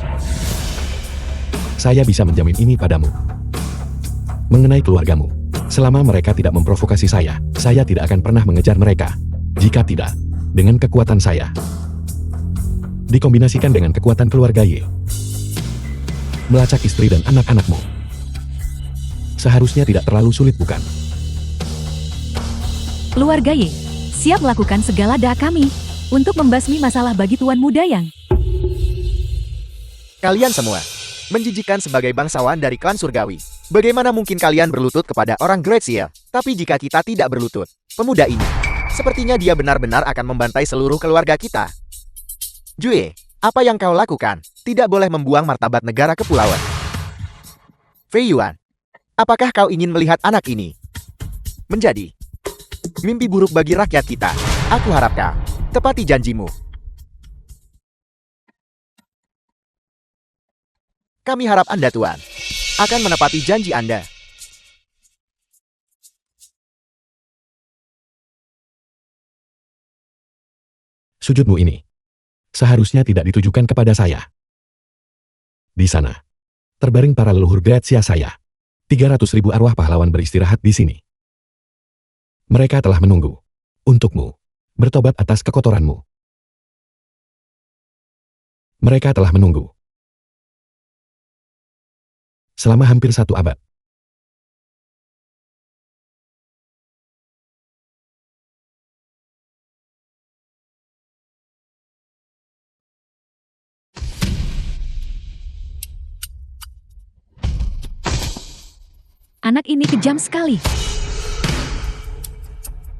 saya bisa menjamin ini padamu. Mengenai keluargamu, selama mereka tidak memprovokasi saya tidak akan pernah mengejar mereka. Jika tidak, dengan kekuatan saya, dikombinasikan dengan kekuatan keluarga Ye, melacak istri dan anak-anakmu, seharusnya tidak terlalu sulit, bukan? Keluarga Ye siap melakukan segala daya kami untuk membasmi masalah bagi Tuan Muda Yang. Kalian semua menjijikan sebagai bangsawan dari klan surgawi. Bagaimana mungkin kalian berlutut kepada orang Gretsia? Tapi jika kita tidak berlutut, pemuda ini, sepertinya dia benar-benar akan membantai seluruh keluarga kita. Jue, apa yang kau lakukan? Tidak boleh membuang martabat negara kepulauan. Fei Yuan, apakah kau ingin melihat anak ini menjadi mimpi buruk bagi rakyat kita? Aku harap kau tepati janjimu. Kami harap Anda, Tuan, akan menepati janji Anda. Sujudmu ini seharusnya tidak ditujukan kepada saya. Di sana, terbaring para leluhur Gretsia saya. 300.000 arwah pahlawan beristirahat di sini. Mereka telah menunggu untukmu bertobat atas kekotoranmu. Mereka telah menunggu selama hampir 1 abad. Anak ini kejam sekali.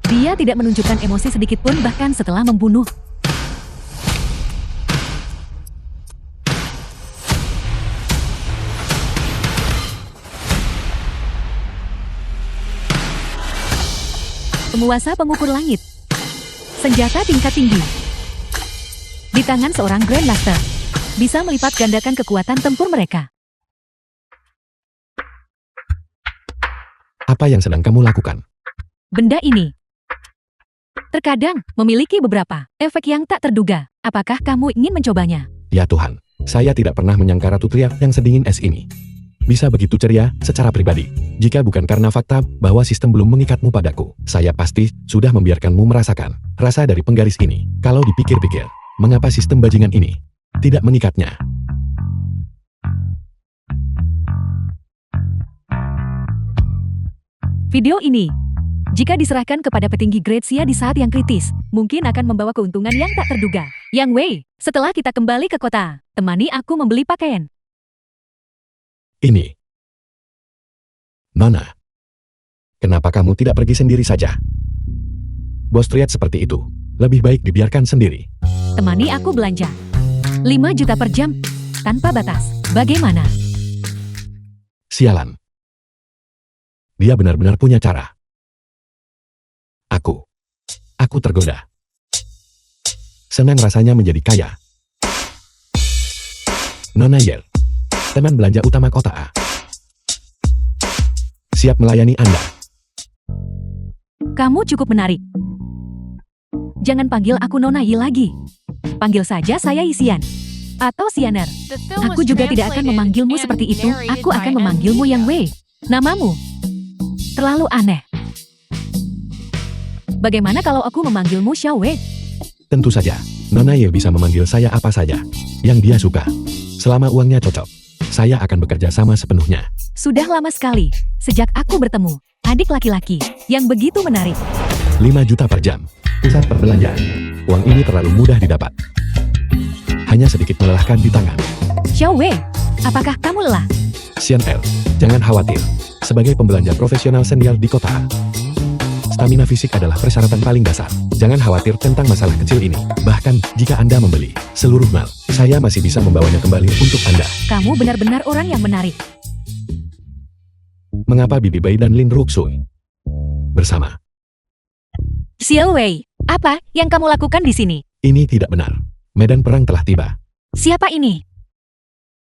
Dia tidak menunjukkan emosi sedikit pun bahkan setelah membunuh. Penguasa pengukur langit. Senjata tingkat tinggi. Di tangan seorang Grandmaster. Bisa melipat gandakan kekuatan tempur mereka. Apa yang sedang kamu lakukan? Benda ini terkadang memiliki beberapa efek yang tak terduga. Apakah kamu ingin mencobanya? Ya Tuhan, saya tidak pernah menyangka Ratu Tria yang sedingin es ini bisa begitu ceria secara pribadi. Jika bukan karena fakta bahwa sistem belum mengikatmu padaku, saya pasti sudah membiarkanmu merasakan rasa dari penggaris ini. Kalau dipikir-pikir, mengapa sistem bajingan ini tidak mengikatnya? Video ini, jika diserahkan kepada petinggi Grazia di saat yang kritis, mungkin akan membawa keuntungan yang tak terduga. Yang Wei, setelah kita kembali ke kota, temani aku membeli pakaian. Ini. Nona, kenapa kamu tidak pergi sendiri saja? Bos Triad seperti itu, lebih baik dibiarkan sendiri. Temani aku belanja. 5 juta per jam, tanpa batas. Bagaimana? Sialan. Dia benar-benar punya cara. Aku tergoda. Senang rasanya menjadi kaya. Nona Yel, teman belanja utama kota A. Siap melayani Anda. Kamu cukup menarik. Jangan panggil aku Nona Yi lagi. Panggil saja saya Isian. Atau Sianer. The film Aku was juga tidak akan translated memanggilmu and seperti itu. narrated Aku by akan memanggilmu Ann Yang Lia. Wei. Namamu terlalu aneh. Bagaimana kalau aku memanggilmu Xiao Wei? Tentu saja, Nona Yel bisa memanggil saya apa saja yang dia suka. Selama uangnya cocok, saya akan bekerja sama sepenuhnya. Sudah lama sekali sejak aku bertemu adik laki-laki yang begitu menarik. 5 juta per jam. Pusat perbelanjaan. Uang ini terlalu mudah didapat. Hanya sedikit melelahkan di tangan. Xiao Wei, apakah kamu lelah? Xian El, jangan khawatir. Sebagai pembelanja profesional senior di kota A, stamina fisik adalah persyaratan paling dasar. Jangan khawatir tentang masalah kecil ini. Bahkan, jika Anda membeli seluruh mal, saya masih bisa membawanya kembali untuk Anda. Kamu benar-benar orang yang menarik. Mengapa Bibi Bai dan Lin Ruxun bersama? Xiao Wei, apa yang kamu lakukan di sini? Ini tidak benar. Medan perang telah tiba. Siapa ini?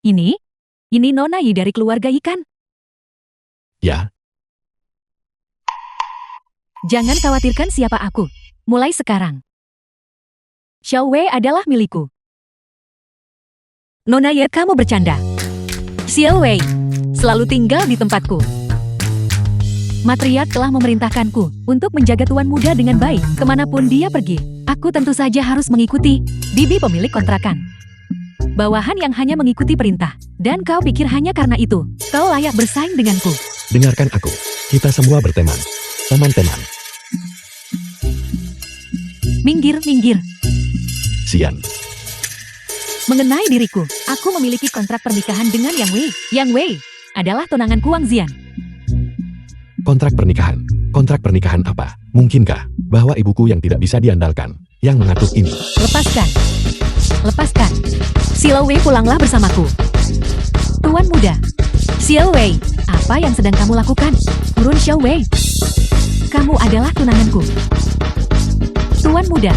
Ini? Ini Nona Yi dari keluarga ikan. Ya, Jangan khawatirkan siapa aku. Mulai sekarang. Xiao Wei adalah milikku. Nona Ye, kamu bercanda. Xiao Wei selalu tinggal di tempatku. Matriark telah memerintahkanku untuk menjaga tuan muda dengan baik kemanapun dia pergi. Aku tentu saja harus mengikuti. Bibi pemilik kontrakan. Bawahan yang hanya mengikuti perintah. Dan kau pikir hanya karena itu, kau layak bersaing denganku. dengarkan aku. Kita semua berteman. Teman-teman. Minggir, minggir. Sian. Mengenai diriku, aku memiliki kontrak pernikahan dengan Yang Wei. Yang Wei adalah tunanganku Wang Zian. Kontrak pernikahan. Kontrak pernikahan apa? Mungkinkah bahwa ibuku yang tidak bisa diandalkan yang mengatur ini? Lepaskan. Lepaskan. Xiao Wei, pulanglah bersamaku. Tuan muda. Xiao Wei, apa yang sedang kamu lakukan? Turun Xiao Wei. Kamu adalah tunanganku. Tuan muda.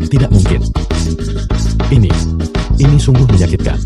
Tidak mungkin. Ini sungguh menyakitkan.